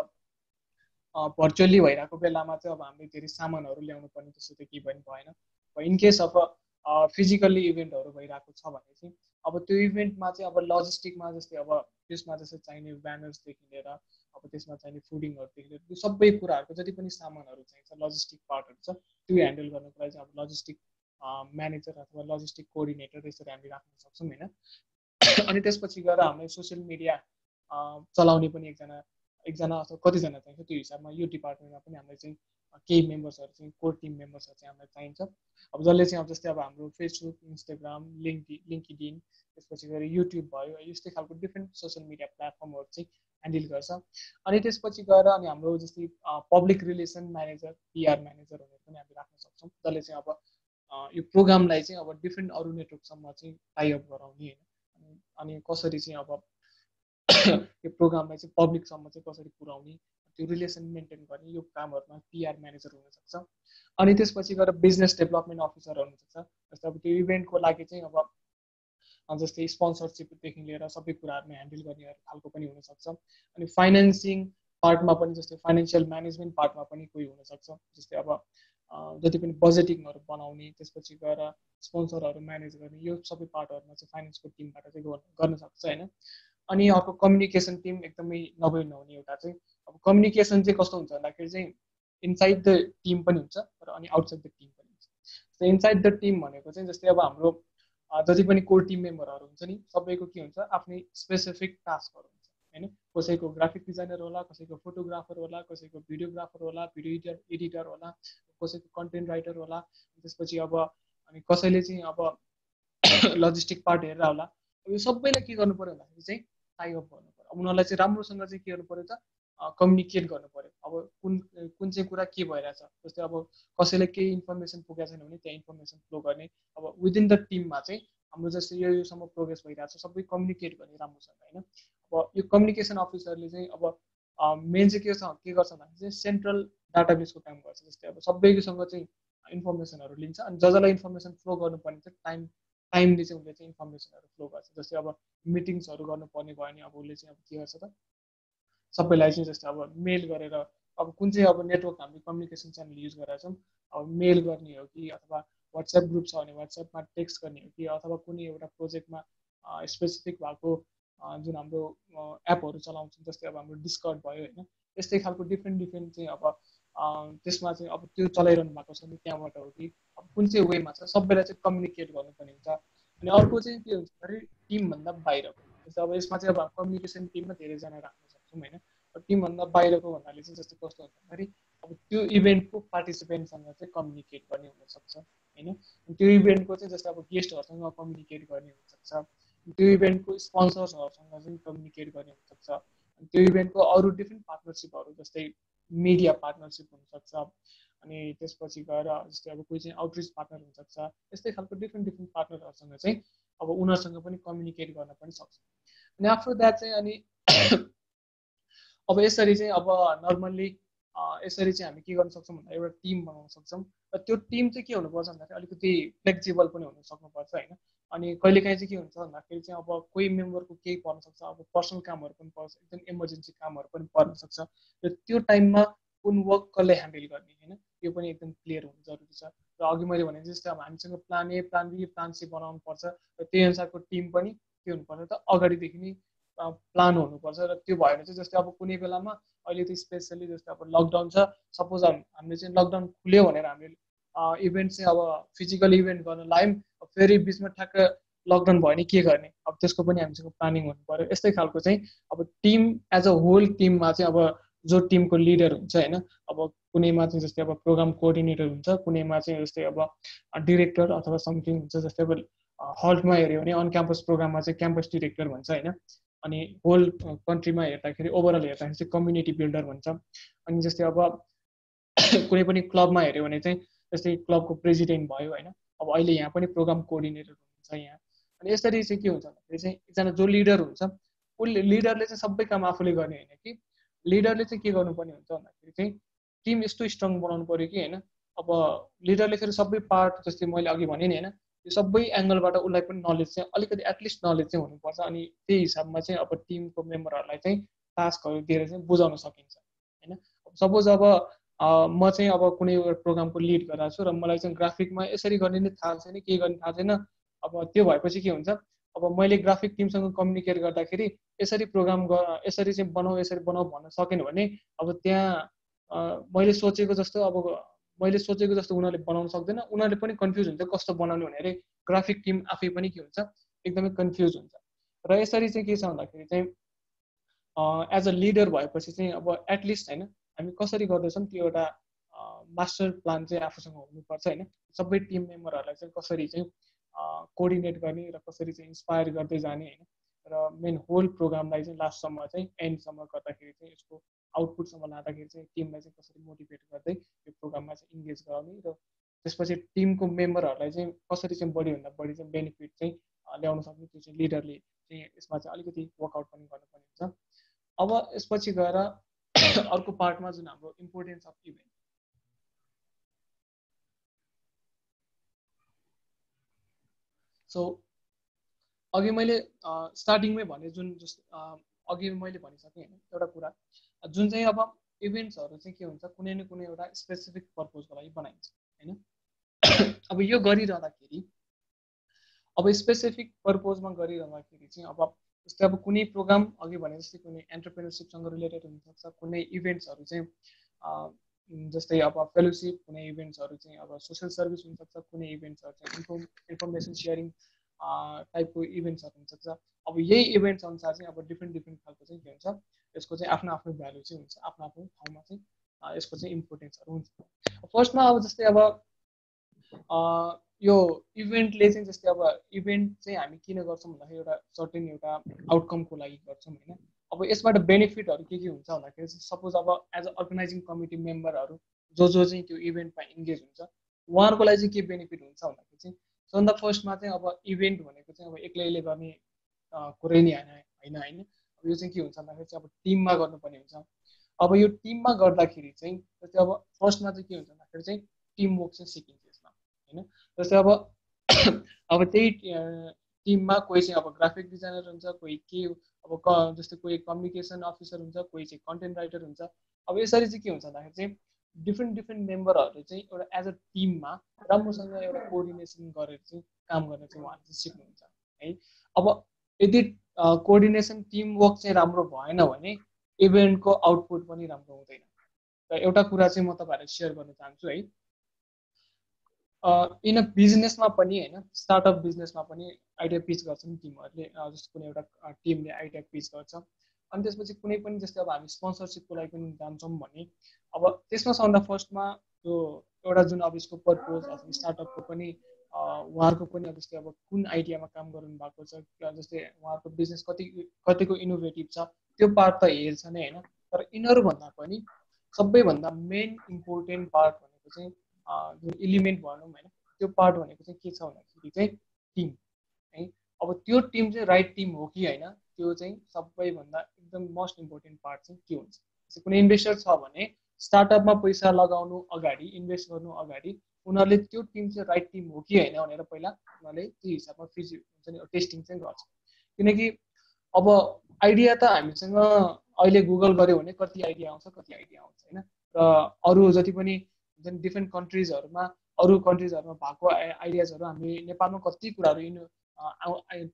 भर्चुअली भइरहेको बेलामा चाहिँ अब हामीले धेरै सामानहरू ल्याउनु पर्ने त्यस्तो त केही पनि भएन। इनकेस अब फिजिकल्ली इभेन्टहरू भइरहेको छ भने चाहिँ अब त्यो इभेन्टमा चाहिँ अब लजिस्टिकमा जस्तै अब त्यसमा जस्तै चाहिने ब्यानर्सदेखि लिएर अब त्यसमा चाहिने फुडिङहरूदेखि लिएर त्यो सबै कुराहरूको जति पनि सामानहरू चाहिन्छ लजिस्टिक पार्टहरू छ त्यो ह्यान्डल गर्नको लागि चाहिँ अब लजिस्टिक म्यानेजर अथवा लजिस्टिक कोअर्डिनेटर यसरी हामी राख्न सक्छौँ होइन। अनि त्यसपछि गएर हामीले सोसियल मिडिया चलाउने पनि एकजना अथवा कतिजना चाहिन्छ त्यो हिसाबमा यो डिपार्टमेन्टमा पनि हामीलाई चाहिँ केही मेम्बर्सहरू चाहिँ कोर टिम मेम्बर्सहरू चाहिँ हामीलाई चाहिन्छ। अब जसले चाहिँ अब जस्तै अब हाम्रो फेसबुक, इन्स्टाग्राम, लिङ्कडिन, त्यसपछि गएर युट्युब भयो, यस्तै खालको डिफ्रेन्ट सोसियल मिडिया प्लेटफर्महरू चाहिँ ह्यान्डल गर्छ। अनि त्यसपछि गएर अनि हाम्रो जस्तै पब्लिक रिलेसन म्यानेजर, पिआर म्यानेजरहरू पनि हामी राख्न सक्छौँ, जसले चाहिँ अब यो प्रोग्रामलाई चाहिँ अब डिफ्रेन्ट अरू नेटवर्कसम्म चाहिँ टाइअप गराउने होइन, अनि कसरी चाहिँ अब यो प्रोग्रामलाई चाहिँ पब्लिकसम्म चाहिँ कसरी पुर्याउने, त्यो रिलेसन मेन्टेन गर्ने, यो कामहरूमा पिआर म्यानेजर हुनसक्छ। अनि त्यसपछि गएर बिजनेस डेभलपमेन्ट अफिसर हुनसक्छ, जस्तै अब त्यो इभेन्टको लागि चाहिँ अब जस्तै स्पोन्सरसिपदेखि लिएर सबै कुराहरूमा ह्यान्डल गर्ने खालको पनि हुनसक्छ। अनि फाइनेन्सिङ पार्टमा पनि जस्तै फाइनेन्सियल म्यानेजमेन्ट पार्टमा पनि कोही हुनसक्छ, जस्तै अब जति पनि बजेटिङहरू बनाउने, त्यसपछि गएर स्पोन्सरहरू म्यानेज गर्ने, यो सबै पार्टहरूमा चाहिँ फाइनेन्सको टिमबाट चाहिँ गर्न सक्छ होइन। अनि अर्को कम्युनिकेसन टिम एकदमै नहुने एउटा चाहिँ अब कम्युनिकेसन चाहिँ कस्तो हुन्छ भन्दाखेरि चाहिँ इनसाइड द टिम पनि हुन्छ र अनि आउटसाइड द टिम पनि हुन्छ। इनसाइड द टिम भनेको चाहिँ जस्तै अब हाम्रो जति पनि कोर टिम मेम्बरहरू हुन्छ नि सबैको के हुन्छ आफ्नै स्पेसिफिक टास्कहरू हुन्छ होइन। कसैको ग्राफिक डिजाइनर होला, कसैको फोटोग्राफर होला, कसैको भिडियोग्राफर होला, भिडियो एडिटर होला, कसैको कन्टेन्ट राइटर होला, त्यसपछि अब अनि कसैले चाहिँ अब लजिस्टिक पार्ट हेरेर होला। यो सबैलाई के गर्नु पर्यो भन्दाखेरि चाहिँ टाइअप गर्नु पर्यो। अब उनीहरूलाई चाहिँ राम्रोसँग चाहिँ के गर्नु पर्यो त कम्युनिकेट गर्नु पर्यो। अब कुन चाहिँ कुरा के भइरहेछ, जस्तै अब कसैलाई केही इन्फर्मेसन पुगेको छैन भने त्यहाँ इन्फर्मेसन फ्लो गर्ने, अब विदिन द टिममा चाहिँ हाम्रो जस्तै योसम्म प्रोग्रेस भइरहेको छ सबै कम्युनिकेट गर्ने राम्रोसँग होइन। अब यो कम्युनिकेसन अफिसरले चाहिँ अब मेन चाहिँ के गर्छ भन्दाखेरि चाहिँ सेन्ट्रल डाटाबेसको काम गर्छ। जस्तै अब सबैसँग चाहिँ इन्फर्मेसनहरू लिन्छ अनि जसलाई इन्फर्मेसन फ्लो गर्नुपर्ने चाहिँ टाइमले चाहिँ उसले चाहिँ इन्फर्मेसनहरू फ्लो गर्छ। जस्तै अब मिटिङ्सहरू गर्नुपर्ने भयो भने अब उसले चाहिँ अब के गर्छ त सबैलाई चाहिँ जस्तै अब मेल गरेर अब कुन चाहिँ अब नेटवर्क हामीले कम्युनिकेसन च्यानल युज गरेर छौँ अब मेल गर्ने हो कि अथवा वाट्सएप ग्रुप छ भने वाट्सएपमा टेक्स्ट गर्ने हो कि अथवा कुनै एउटा प्रोजेक्टमा स्पेसिफिक भएको जुन हाम्रो एपहरू चलाउँछौँ जस्तै अब हाम्रो डिस्कर्ड भयो होइन यस्तै खालको डिफ्रेन्ट चाहिँ अब त्यसमा चाहिँ अब त्यो चलाइरहनु भएको छ नि त्यहाँबाट हो कि अब कुन चाहिँ वेमा छ सबैलाई चाहिँ कम्युनिकेट गर्नुपर्ने हुन्छ। अनि अर्को चाहिँ के हुन्छ भने टिमभन्दा बाहिरको जस्तै अब यसमा चाहिँ अब कम्युनिकेसन टिममा धेरैजना राख्न सक्छौँ होइन। टिमभन्दा बाहिरको भन्नाले चाहिँ जस्तो कस्तो हुन्छ भन्दाखेरि अब त्यो इभेन्टको पार्टिसिपेन्टसँग चाहिँ कम्युनिकेट गर्ने हुनसक्छ होइन। त्यो इभेन्टको चाहिँ जस्तो अब गेस्टहरूसँग कम्युनिकेट गर्ने हुनसक्छ, त्यो इभेन्टको स्पोन्सर्सहरूसँग चाहिँ कम्युनिकेट गर्ने हुनसक्छ, त्यो इभेन्टको अरू डिफ्रेन्ट पार्टनरसिपहरू जस्तै मिडिया पार्टनरसिप हुनसक्छ अनि त्यसपछि गएर जस्तै अब कोही चाहिँ आउटरिच पार्टनर हुनसक्छ। यस्तै खालको डिफ्रेन्ट पार्टनरहरूसँग चाहिँ अब उनीहरूसँग पनि कम्युनिकेट गर्न पनि सक्छ। अनि आफ्टर द्याट चाहिँ अनि अब यसरी चाहिँ अब नर्मल्ली यसरी चाहिँ हामी के गर्न सक्छौँ भन्दा एउटा टिम बनाउन सक्छौँ र त्यो टिम चाहिँ के हुनुपर्छ भन्दाखेरि अलिकति फ्लेक्सिबल पनि हुन सक्नुपर्छ होइन। अनि कहिलेकाहीँ चाहिँ के हुन्छ भन्दाखेरि चाहिँ अब कोही मेम्बरको केही पर्न सक्छ, अब पर्सनल कामहरू पनि पर्छ, एकदम इमर्जेन्सी कामहरू पनि पर्न सक्छ र त्यो टाइममा कुन वर्क कसले ह्यान्डल गर्ने होइन त्यो पनि एकदम क्लियर हुनु जरुरी छ। र अघि मैले भने जस्तै अब हामीसँग plan A plan B plan C बनाउनु पर्छ र त्यही अनुसारको टिम पनि के हुनुपर्छ त अगाडिदेखि नै प्लान हुनुपर्छ। र त्यो भएर चाहिँ जस्तै अब कुनै बेलामा अहिले त स्पेसली जस्तै अब लकडाउन छ, सपोज हामीले चाहिँ लकडाउन खुल्यो भनेर हामीले इभेन्ट चाहिँ अब फिजिकल इभेन्ट गर्न लाग्यौँ फेरि बिचमा ठ्याक्क लकडाउन भयो भने के गर्ने, अब त्यसको पनि हामीसँग प्लानिङ हुनु पर्यो। यस्तै खालको चाहिँ अब टिम एज अ होल टिममा चाहिँ अब जो टिमको लिडर हुन्छ होइन अब कुनैमा चाहिँ जस्तै अब प्रोग्राम कोअर्डिनेटर हुन्छ, कुनैमा चाहिँ जस्तै अब डिरेक्टर अथवा समथिङ हुन्छ। जस्तै अब हल्टमा हेऱ्यो भने अन क्याम्पस प्रोग्राममा चाहिँ क्याम्पस डिरेक्टर भन्छ होइन। अनि होल कन्ट्रीमा हेर्दाखेरि ओभरअल हेर्दाखेरि चाहिँ कम्युनिटी बिल्डर भन्छ। अनि जस्तै अब कुनै पनि क्लबमा हेऱ्यो भने चाहिँ जस्तै क्लबको प्रेसिडेन्ट भयो होइन। अब अहिले यहाँ पनि प्रोग्राम कोअर्डिनेटर हुन्छ यहाँ। अनि यसरी चाहिँ के हुन्छ भन्दाखेरि चाहिँ एकजना जो लिडर हुन्छ उसले लिडरले चाहिँ सबै काम आफूले गर्ने होइन कि लिडरले चाहिँ के गर्नुपर्ने हुन्छ भन्दाखेरि चाहिँ टिम यस्तो स्ट्रङ बनाउनु पऱ्यो कि होइन। अब लिडरले फेरि सबै पार्ट जस्तै मैले अघि भने नि होइन यो सबै एङ्गलबाट उसलाई पनि नलेज चाहिँ अलिकति एटलिस्ट नलेज चाहिँ हुनुपर्छ। अनि त्यही हिसाबमा चाहिँ अब टिमको मेम्बरहरूलाई चाहिँ टास्कहरू दिएर चाहिँ बुझाउन सकिन्छ होइन। सपोज अब म चाहिँ अब कुनै एउटा प्रोग्रामको लिड गरिरहेको छु र मलाई चाहिँ ग्राफिकमा यसरी गर्ने नै थाहा छैन, के गर्ने थाहा छैन। अब त्यो भएपछि के हुन्छ अब मैले ग्राफिक टिमसँग कम्युनिकेट गर्दाखेरि यसरी प्रोग्राम यसरी चाहिँ बनाऊ यसरी बनाऊ भन्न सकेन भने अब त्यहाँ मैले सोचेको जस्तो उनीहरूले बनाउन सक्दैन, उनीहरूले पनि कन्फ्युज हुन्छ कस्तो बनाउने भनेर ग्राफिक टिम आफै पनि के हुन्छ एकदमै कन्फ्युज हुन्छ। र यसरी चाहिँ के छ भन्दाखेरि चाहिँ एज अ लिडर भएपछि चाहिँ अब एटलिस्ट होइन हामी कसरी गर्दैछौँ त्यो एउटा मास्टर प्लान चाहिँ आफूसँग हुनुपर्छ होइन। सबै टिम मेम्बरहरूलाई चाहिँ कसरी चाहिँ कोअर्डिनेट गर्ने र कसरी चाहिँ इन्सपायर गर्दै जाने होइन। र मेन होल प्रोग्रामलाई चाहिँ लास्टसम्म चाहिँ एन्डसम्म गर्दाखेरि चाहिँ यसको आउटपुटसम्म लाँदाखेरि चाहिँ टिमलाई चाहिँ कसरी मोटिभेट गर्दै यो प्रोग्राममा चाहिँ इङ्गेज गराउने र त्यसपछि टिमको मेम्बरहरूलाई चाहिँ कसरी चाहिँ बढीभन्दा बढी चाहिँ बेनिफिट चाहिँ ल्याउन सक्ने त्यो चाहिँ लिडरले चाहिँ यसमा चाहिँ अलिकति वर्कआउट पनि गर्नुपर्ने हुन्छ। अब यसपछि गएर अर्को पार्टमा जुन हाम्रो इम्पोर्टेन्स अफ इभेन्ट सो अघि मैले स्टार्टिङमै भने जुन अघि मैले भनिसकेँ होइन एउटा कुरा जुन चाहिँ अब इभेन्ट्सहरू चाहिँ के हुन्छ कुनै न कुनै एउटा स्पेसिफिक पर्पजको लागि बनाइन्छ होइन। अब यो गरिरहँदाखेरि अब स्पेसिफिक पर्पजमा गरिरहँदाखेरि चाहिँ अब जस्तै अब कुनै प्रोग्राम अघि भने जस्तै कुनै एन्टरप्रेनरसिपसँग रिलेटेड हुनसक्छ, कुनै इभेन्ट्सहरू चाहिँ जस्तै अब फेलोसिप, कुनै इभेन्ट्सहरू चाहिँ अब सोसियल सर्भिस हुनसक्छ, कुनै इभेन्ट्सहरू चाहिँ इन्फर्मेसन सेयरिङ टाइपको इभेन्ट्सहरू हुनसक्छ। अब यही इभेन्ट्स अनुसार चाहिँ अब डिफ्रेन्ट खालको चाहिँ के हुन्छ यसको चाहिँ आफ्नो आफ्नो भ्यालु चाहिँ हुन्छ, आफ्नो आफ्नो ठाउँमा चाहिँ यसको चाहिँ इम्पोर्टेन्सहरू हुन्छ। फर्स्टमा अब जस्तै अब यो इभेन्टले चाहिँ जस्तै अब इभेन्ट चाहिँ हामी किन गर्छौँ भन्दाखेरि एउटा सर्टेन एउटा आउटकमको लागि गर्छौँ होइन। अब यसबाट बेनिफिटहरू के हुन्छ भन्दाखेरि चाहिँ सपोज अब एज अ अर्गनाइजिङ कमिटी मेम्बरहरू जो चाहिँ त्यो इभेन्टमा इन्गेज हुन्छ उहाँहरूको लागि चाहिँ के बेनिफिट हुन्छ भन्दाखेरि चाहिँ सबभन्दा फर्स्टमा चाहिँ अब इभेन्ट भनेको चाहिँ अब एक्लैले गर्ने कुरै नै होइन होइन। अब यो चाहिँ के हुन्छ भन्दाखेरि चाहिँ अब टिममा गर्नुपर्ने हुन्छ। अब यो टिममा गर्दाखेरि चाहिँ जस्तै अब फर्स्टमा चाहिँ के हुन्छ भन्दाखेरि चाहिँ टिम वर्क चाहिँ सिकिन्छ यसमा होइन। जस्तै अब अब त्यही टिममा कोही चाहिँ अब ग्राफिक डिजाइनर हुन्छ, कोही के अब जस्तै कोही कम्युनिकेसन अफिसर हुन्छ, कोही चाहिँ कन्टेन्ट राइटर हुन्छ। अब यसरी चाहिँ के हुन्छ भन्दाखेरि चाहिँ डिफ्रेन्ट डिफ्रेन्ट मेम्बरहरूले चाहिँ एउटा एज अ टिममा राम्रोसँग एउटा कोअर्डिनेसन गरेर चाहिँ काम गर्न चाहिँ उहाँहरूले चाहिँ सिक्नुहुन्छ है। अब यदि कोअर्डिनेसन टिम वर्क चाहिँ राम्रो भएन भने इभेन्टको आउटपुट पनि राम्रो हुँदैन। र एउटा कुरा चाहिँ म तपाईँहरूलाई सेयर गर्न चाहन्छु है, इन अ बिजनेसमा पनि होइन, स्टार्टअप बिजनेसमा पनि आइडिया पिच गर्छन् टिमहरूले, जस्तो कुनै एउटा टिमले आइडिया पिच गर्छ अनि त्यसपछि कुनै पनि जस्तै अब हामी स्पोन्सरसिपको लागि पनि जान्छौँ भने अब त्यसमा सबभन्दा फर्स्टमा त्यो एउटा जुन अब यसको पर्पोज अथवा स्टार्टअपको पनि उहाँहरूको पनि अब जस्तै अब कुन आइडियामा काम गर्नु भएको छ, जस्तै उहाँहरूको बिजनेस कतिको इनोभेटिभ छ त्यो पार्ट त हेर्छ नै होइन। तर यिनीहरूभन्दा पनि सबैभन्दा मेन इम्पोर्टेन्ट पार्ट भनेको चाहिँ जुन इलिमेन्ट भनौँ होइन, त्यो पार्ट भनेको चाहिँ के छ भन्दाखेरि चाहिँ टिम है। अब त्यो टिम चाहिँ राइट टिम हो कि होइन, त्यो चाहिँ सबैभन्दा एकदम मोस्ट इम्पोर्टेन्ट पार्ट चाहिँ के हुन्छ। जस्तै कुनै इन्भेस्टर छ भने स्टार्टअपमा पैसा लगाउनु अगाडि, इन्भेस्ट गर्नु अगाडि उनीहरूले त्यो टिम चाहिँ राइट टिम हो कि होइन भनेर पहिला उनीहरूले त्यो हिसाबमा हुन्छ नि टेस्टिङ चाहिँ गर्छ। किनकि अब आइडिया त हामीसँग अहिले गुगल गऱ्यो भने कति आइडिया आउँछ होइन। र अरू जति पनि डिफ्रेन्ट कन्ट्रिजहरूमा भएको आइडियाजहरू हामी नेपालमा कति कुराहरू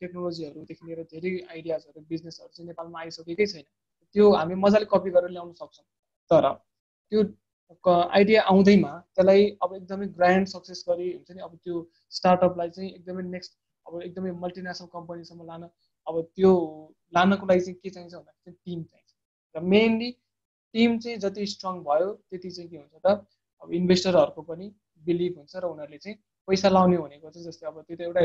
टेक्नोलोजीहरूदेखि लिएर धेरै आइडियाजहरू बिजनेसहरू चाहिँ नेपालमा आइसकेकै छैन। त्यो हामी मजाले कपी गरेर ल्याउन सक्छौँ। तर त्यो आइडिया आउँदैमा त्यसलाई अब एकदमै ग्रान्ड सक्सेस गरी हुन्छ नि, अब त्यो स्टार्टअपलाई चाहिँ एकदमै नेक्स्ट अब एकदमै मल्टिनेसनल कम्पनीसम्म लान, अब त्यो लानको लागि चाहिँ के चाहिन्छ भन्दाखेरि चाहिँ टिम चाहिन्छ। र मेनली टिम चाहिँ जति स्ट्रङ भयो त्यति चाहिँ के हुन्छ त अब इन्भेस्टरहरूको पनि बिलिभ हुन्छ र उनीहरूले चाहिँ पैसा लाउने भनेको चाहिँ जस्तै अब त्यो त एउटा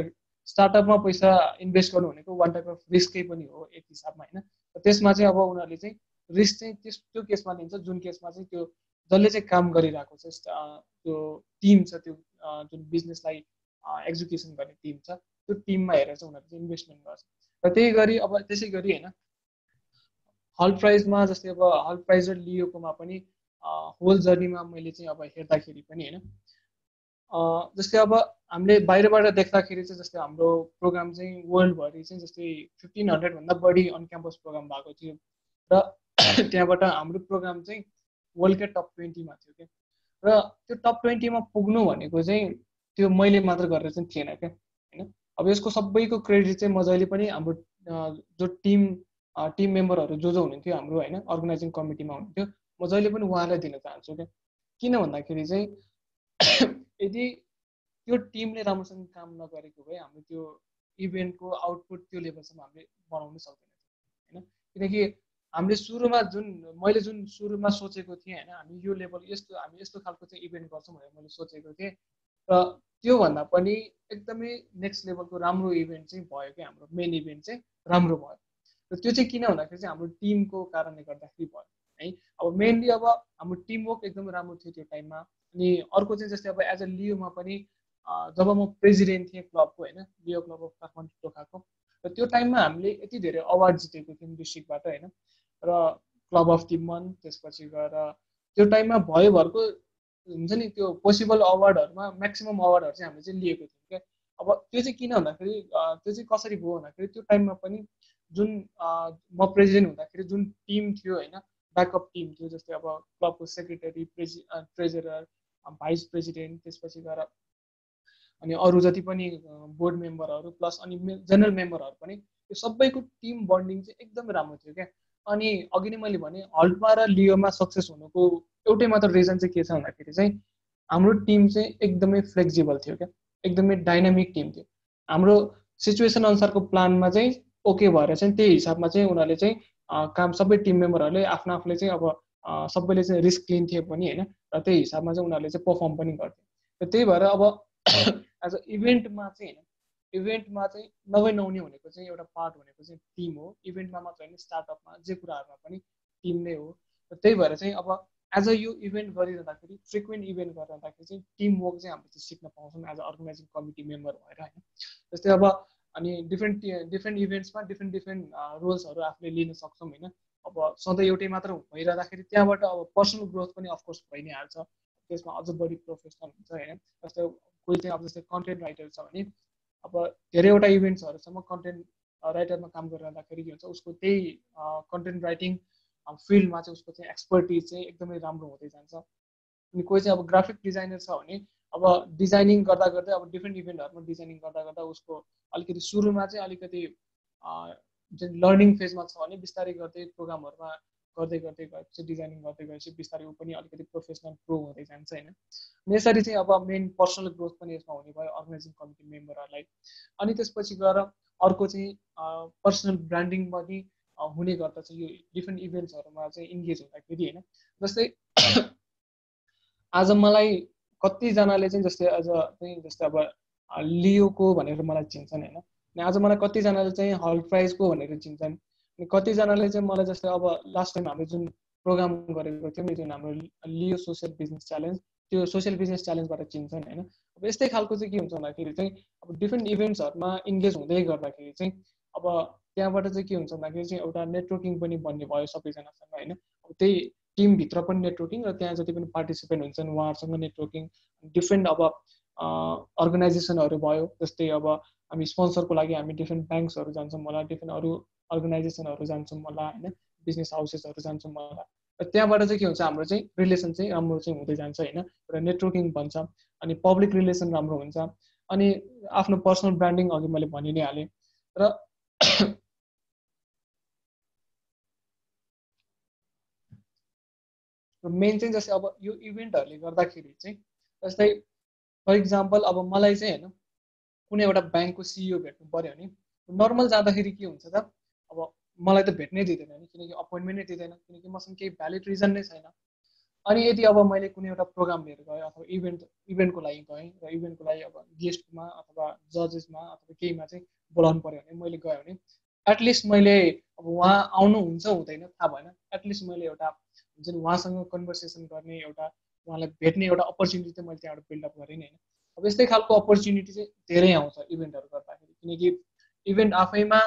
स्टार्टअपमा पैसा इन्भेस्ट गर्नु भनेको वान टाइप अफ रिस्कै पनि हो एक हिसाबमा होइन। त्यसमा चाहिँ अब उनीहरूले चाहिँ रिस्क चाहिँ त्यो केसमा लिन्छ जुन केसमा चाहिँ त्यो जसले चाहिँ काम गरिरहेको छ त्यो टिम छ, त्यो जुन बिजनेसलाई एक्जिक्युसन गर्ने टिम छ त्यो टिममा हेरेर चाहिँ उनीहरूले चाहिँ इन्भेस्टमेन्ट गर्छ। र त्यही गरी अब त्यसै गरी होइन हल्ट प्राइजमा जस्तै अब हल्ट प्राइज र लियोकोमा पनि होल जर्नीमा मैले चाहिँ अब हेर्दाखेरि पनि होइन जस्तै अब हामीले बाहिरबाट देख्दाखेरि चाहिँ जस्तै हाम्रो प्रोग्राम चाहिँ वर्ल्डभरि चाहिँ जस्तै 1500भन्दा बढी अन क्याम्पस प्रोग्राम भएको थियो र त्यहाँबाट हाम्रो प्रोग्राम चाहिँ वर्ल्डकै टप 20मा थियो क्या। र त्यो टप 20मा पुग्नु भनेको चाहिँ त्यो मैले मात्र गरेर चाहिँ थिएन क्या होइन। अब यसको सबैको क्रेडिट चाहिँ म जहिले पनि हाम्रो जो टिम मेम्बरहरू जो हुनुहुन्थ्यो हाम्रो होइन अर्गनाइजिङ कमिटीमा हुनुहुन्थ्यो, म जहिले पनि उहाँलाई दिन चाहन्छु क्या। किन भन्दाखेरि चाहिँ यदि त्यो टिमले राम्रोसँग काम नगरेको भए हाम्रो त्यो इभेन्टको आउटपुट त्यो लेभलसम्म हामीले बनाउनु सक्दैन होइन। किनकि हामीले मैले जुन सुरुमा सोचेको थिएँ होइन, हामी यो लेभल हामी यस्तो खालको चाहिँ इभेन्ट गर्छौँ भनेर मैले सोचेको थिएँ र त्योभन्दा पनि एकदमै नेक्स्ट लेभलको राम्रो इभेन्ट चाहिँ भयो क्या, हाम्रो मेन इभेन्ट चाहिँ राम्रो भयो। र त्यो चाहिँ किन भन्दाखेरि चाहिँ हाम्रो टिमको कारणले गर्दाखेरि भयो है। अब मेनली अब हाम्रो टिमवर्क एकदमै राम्रो थियो त्यो टाइममा। अनि अर्को चाहिँ जस्तै अब एज अ लियोमा पनि जब म प्रेसिडेन्ट थिएँ क्लबको होइन, लियो क्लब अफ काठमाडौँ टोखाको, र त्यो टाइममा हामीले यति धेरै अवार्ड जितेको थियौँ डिस्ट्रिक्टबाट होइन। र क्लब अफ द मन्थ त्यसपछि गएर त्यो टाइममा भरको हुन्छ नि त्यो पोसिबल अवार्डहरूमा म्याक्सिमम् अवार्डहरू चाहिँ हामीले चाहिँ लिएको थियौँ क्या। अब त्यो चाहिँ किन भन्दाखेरि त्यो चाहिँ कसरी भयो भन्दाखेरि त्यो टाइममा पनि जुन म प्रेसिडेन्ट हुँदाखेरि जुन टिम थियो होइन, ब्याकअप टिम थियो, जस्तै अब क्लबको सेक्रेटरी, ट्रेजरर, भाइस प्रेसिडेन्ट, त्यसपछि गएर अनि अरू जति पनि बोर्ड मेम्बरहरू प्लस अनि जेनरल मेम्बरहरू पनि, यो सबैको टिम बन्डिङ चाहिँ एकदमै राम्रो थियो क्या। अनि अघि नै मैले भने हल्टमा र लियोमा सक्सेस हुनुको एउटै मात्र रिजन चाहिँ के छ भन्दाखेरि चाहिँ हाम्रो टिम चाहिँ एकदमै फ्लेक्सिबल थियो क्या, एकदमै डाइनामिक टिम थियो। हाम्रो सिचुएसन अनुसारको प्लानमा चाहिँ ओके भएर चाहिँ त्यही हिसाबमा चाहिँ उनीहरूले चाहिँ काम सबै टिम मेम्बरहरूले आफ्नो आफूले चाहिँ अब सबैले चाहिँ रिस्क लिन्थे पनि होइन, र त्यही हिसाबमा चाहिँ उनीहरूले चाहिँ पर्फर्म पनि गर्थे। र त्यही भएर अब एज अ इभेन्टमा चाहिँ होइन, इभेन्टमा चाहिँ नहुने भनेको चाहिँ एउटा पार्ट भनेको चाहिँ टिम हो। इभेन्टमा मात्र होइन, स्टार्टअपमा जे कुराहरूमा पनि टिम नै हो। र त्यही भएर चाहिँ अब एज अ यो इभेन्ट गरिरहँदाखेरि, फ्रिक्वेन्ट इभेन्ट गरिरहँदाखेरि चाहिँ टिम वर्क चाहिँ हामीले चाहिँ सिक्न पाउँछौँ as a organising committee member भएर होइन। जस्तै अब अनि डिफ्रेन्ट इभेन्ट्समा डिफ्रेन्ट रोल्सहरू आफूले लिन सक्छौँ होइन। अब सधैँ एउटै मात्र भइरहँदाखेरि त्यहाँबाट अब पर्सनल ग्रोथ पनि अफकोर्स भइ नै हाल्छ, त्यसमा अझ बढी प्रोफेसनल हुन्छ होइन। जस्तै कोही चाहिँ अब जस्तै कन्टेन्ट राइटर छ भने अब धेरैवटा इभेन्ट्सहरूसम्म कन्टेन्ट राइटरमा काम गरिरहँदाखेरि के हुन्छ उसको त्यही कन्टेन्ट राइटिङ फिल्डमा चाहिँ उसको चाहिँ एक्सपर्टिज चाहिँ एकदमै राम्रो हुँदै जान्छ। अनि कोही चाहिँ अब ग्राफिक डिजाइनर छ भने अब डिजाइनिङ गर्दा गर्दै अब डिफ्रेन्ट इभेन्टहरूमा डिजाइनिङ गर्दा गर्दा उसको अलिकति सुरुमा चाहिँ अलिकति जुन लर्निङ फेजमा छ भने बिस्तारै गर्दै प्रोग्रामहरूमा गर्दै गर्दै गएपछि डिजाइनिङ गर्दै गएपछि बिस्तारै ऊ पनि अलिकति प्रोफेसनल प्रो हुँदै जान्छ होइन। यसरी चाहिँ अब मेन पर्सनल ग्रोथ पनि यसमा हुने भयो अर्गनाइजिङ कमिटी मेम्बरहरूलाई। अनि त्यसपछि गएर अर्को चाहिँ पर्सनल ब्रान्डिङ पनि हुने गर्दछ यो डिफ्रेन्ट इभेन्ट्सहरूमा चाहिँ इन्गेज हुँदाखेरि होइन। जस्तै आज मलाई कतिजनाले चाहिँ जस्तै आज चाहिँ जस्तै अब लियोको भनेर मलाई चिन्छन् होइन, अनि आज मलाई कतिजनाले चाहिँ हल प्राइजको भनेर चिन्छन्, अनि कतिजनाले चाहिँ मलाई जस्तै अब लास्ट टाइम हामीले जुन प्रोग्राम गरेको थियौँ जुन हाम्रो लियो सोसियल बिजनेस च्यालेन्ज, त्यो सोसियल बिजनेस च्यालेन्जबाट चिन्छन् होइन। अब यस्तै खालको चाहिँ के हुन्छ भन्दाखेरि चाहिँ अब डिफ्रेन्ट इभेन्ट्सहरूमा इन्गेज हुँदै गर्दाखेरि चाहिँ अब त्यहाँबाट चाहिँ के हुन्छ भन्दाखेरि चाहिँ एउटा नेटवर्किङ पनि बन्ने भयो सबैजनासँग होइन। अब त्यही टिमभित्र पनि नेटवर्किङ र त्यहाँ जति पनि पार्टिसिपेन्ट हुन्छन् उहाँहरूसँग नेटवर्किङ, डिफ्रेन्ट अब अर्गनाइजेसनहरू भयो जस्तै अब हामी स्पोन्सरको लागि हामी डिफ्रेन्ट ब्याङ्क्सहरू जान्छौँ होला, डिफ्रेन्ट अरू अर्गनाइजेसनहरू जान्छौँ होला होइन, बिजनेस हाउसेसहरू जान्छौँ होला। र त्यहाँबाट चाहिँ के हुन्छ हाम्रो चाहिँ रिलेसन चाहिँ राम्रो चाहिँ हुँदै जान्छ होइन, एउटा नेटवर्किङ बन्छ अनि पब्लिक रिलेसन राम्रो हुन्छ अनि आफ्नो पर्सनल ब्रान्डिङ अघि मैले भनि नै हालेँ। र मेन चाहिँ जस्तै अब यो इभेन्टहरूले गर्दाखेरि चाहिँ जस्तै फर इक्जाम्पल अब मलाई चाहिँ होइन कुनै एउटा ब्याङ्कको सिइओ भेट्नु पऱ्यो भने नर्मल जाँदाखेरि के हुन्छ त अब मलाई त भेट्नै दिँदैन नि, किनकि अपोइन्टमेन्ट नै दिँदैन, किनकि मसँग केही भ्यालिड रिजन नै छैन। अनि यदि अब मैले कुनै एउटा प्रोग्राम लिएर गएँ अथवा इभेन्टको लागि गएँ र इभेन्टको लागि अब गेस्टमा अथवा जजेसमा अथवा केहीमा चाहिँ बोलाउनु पऱ्यो भने मैले गएँ भने एटलिस्ट मैले अब उहाँ आउनुहुन्छ हुँदैन थाहा भएन, एटलिस्ट मैले एउटा हुन्छ नि उहाँसँग कन्भर्सेसन गर्ने एउटा उहाँलाई भेट्ने एउटा अपर्च्युनिटी चाहिँ मैले त्यहाँबाट बिल्डअप गरेँ नि होइन। अब यस्तै खालको अपर्च्युनिटी चाहिँ धेरै आउँछ इभेन्टहरू गर्दाखेरि, किनकि इभेन्ट आफैमा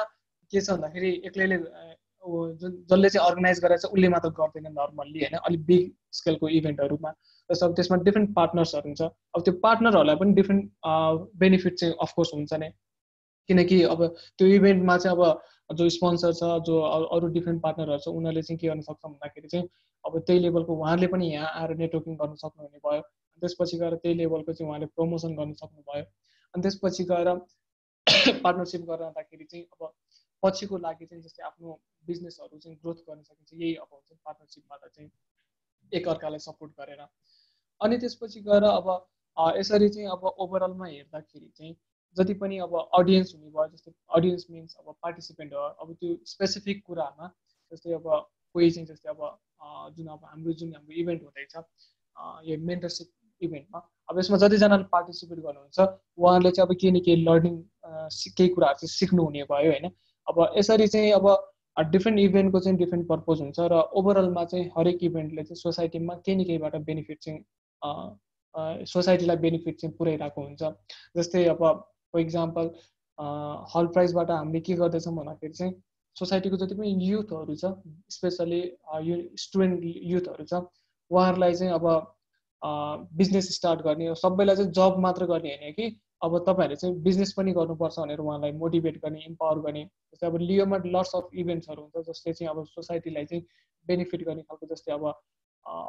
के छ भन्दाखेरि एक्लैले जुन जसले चाहिँ अर्गनाइज गरेर चाहिँ उसले मात्र गर्दैन नर्मल्ली होइन, अलिक बिग स्केलको इभेन्टहरूमा जस्तो अब त्यसमा डिफ्रेन्ट पार्टनर्सहरू हुन्छ। अब त्यो पार्टनरहरूलाई पनि डिफ्रेन्ट बेनिफिट चाहिँ अफकोर्स हुन्छ नै, किनकि अब त्यो इभेन्टमा चाहिँ अब जो स्पोन्सर छ जो अरू डिफ्रेन्ट पार्टनरहरू छ उनीहरूले चाहिँ के गर्न सक्छ भन्दाखेरि चाहिँ अब त्यही लेभलको उहाँहरूले पनि यहाँ आएर नेटवर्किङ गर्न सक्नुहुने भयो, त्यसपछि गएर त्यही लेभलको चाहिँ उहाँले प्रमोसन गर्न सक्नुभयो, अनि त्यसपछि गएर पार्टनरसिप गर्दाखेरि चाहिँ अब पछिको लागि चाहिँ जस्तै आफ्नो बिजनेसहरू चाहिँ ग्रोथ गर्न सकिन्छ, यही अब हुन्छ पार्टनरसिपबाट चाहिँ एकअर्कालाई सपोर्ट गरेर। अनि त्यसपछि गएर अब यसरी चाहिँ अब ओभरअलमा हेर्दाखेरि चाहिँ जति पनि अब अडियन्स हुने भयो, जस्तै अडियन्स मिन्स अब पार्टिसिपेन्ट हो, अब त्यो स्पेसिफिक कुरामा जस्तै अब कोही चाहिँ जस्तै अब जुन हाम्रो इभेन्ट हुँदैछ यो मेन्टरसिप इभेन्टमा अब यसमा जतिजनाले पार्टिसिपेट गर्नुहुन्छ उहाँहरूले चाहिँ अब केही न केही लर्निङ केही कुराहरू चाहिँ सिक्नुहुने भयो होइन। अब यसरी चाहिँ अब डिफ्रेन्ट इभेन्टको चाहिँ डिफ्रेन्ट पर्पज हुन्छ र ओभरअलमा चाहिँ हरेक इभेन्टले चाहिँ सोसाइटीमा केही न केहीबाट बेनिफिट चाहिँ सोसाइटीलाई बेनिफिट चाहिँ पुऱ्याइरहेको हुन्छ। जस्तै अब फर इक्जाम्पल हल प्राइजबाट हामीले के गर्दैछौँ भन्दाखेरि चाहिँ सोसाइटीको जति पनि युथहरू छ स्पेसली यो स्टुडेन्ट युथहरू छ उहाँहरूलाई चाहिँ अब बिजनेस स्टार्ट गर्ने, सबैलाई चाहिँ जब मात्र गर्ने होइन कि अब तपाईँहरूले चाहिँ बिजनेस पनि गर्नुपर्छ भनेर उहाँलाई मोटिभेट गर्ने, इम्पावर गर्ने। जस्तै अब लियोमा लट्स अफ इभेन्ट्सहरू हुन्छ जसले चाहिँ अब सोसाइटीलाई चाहिँ बेनिफिट गर्ने खालको, जस्तै अब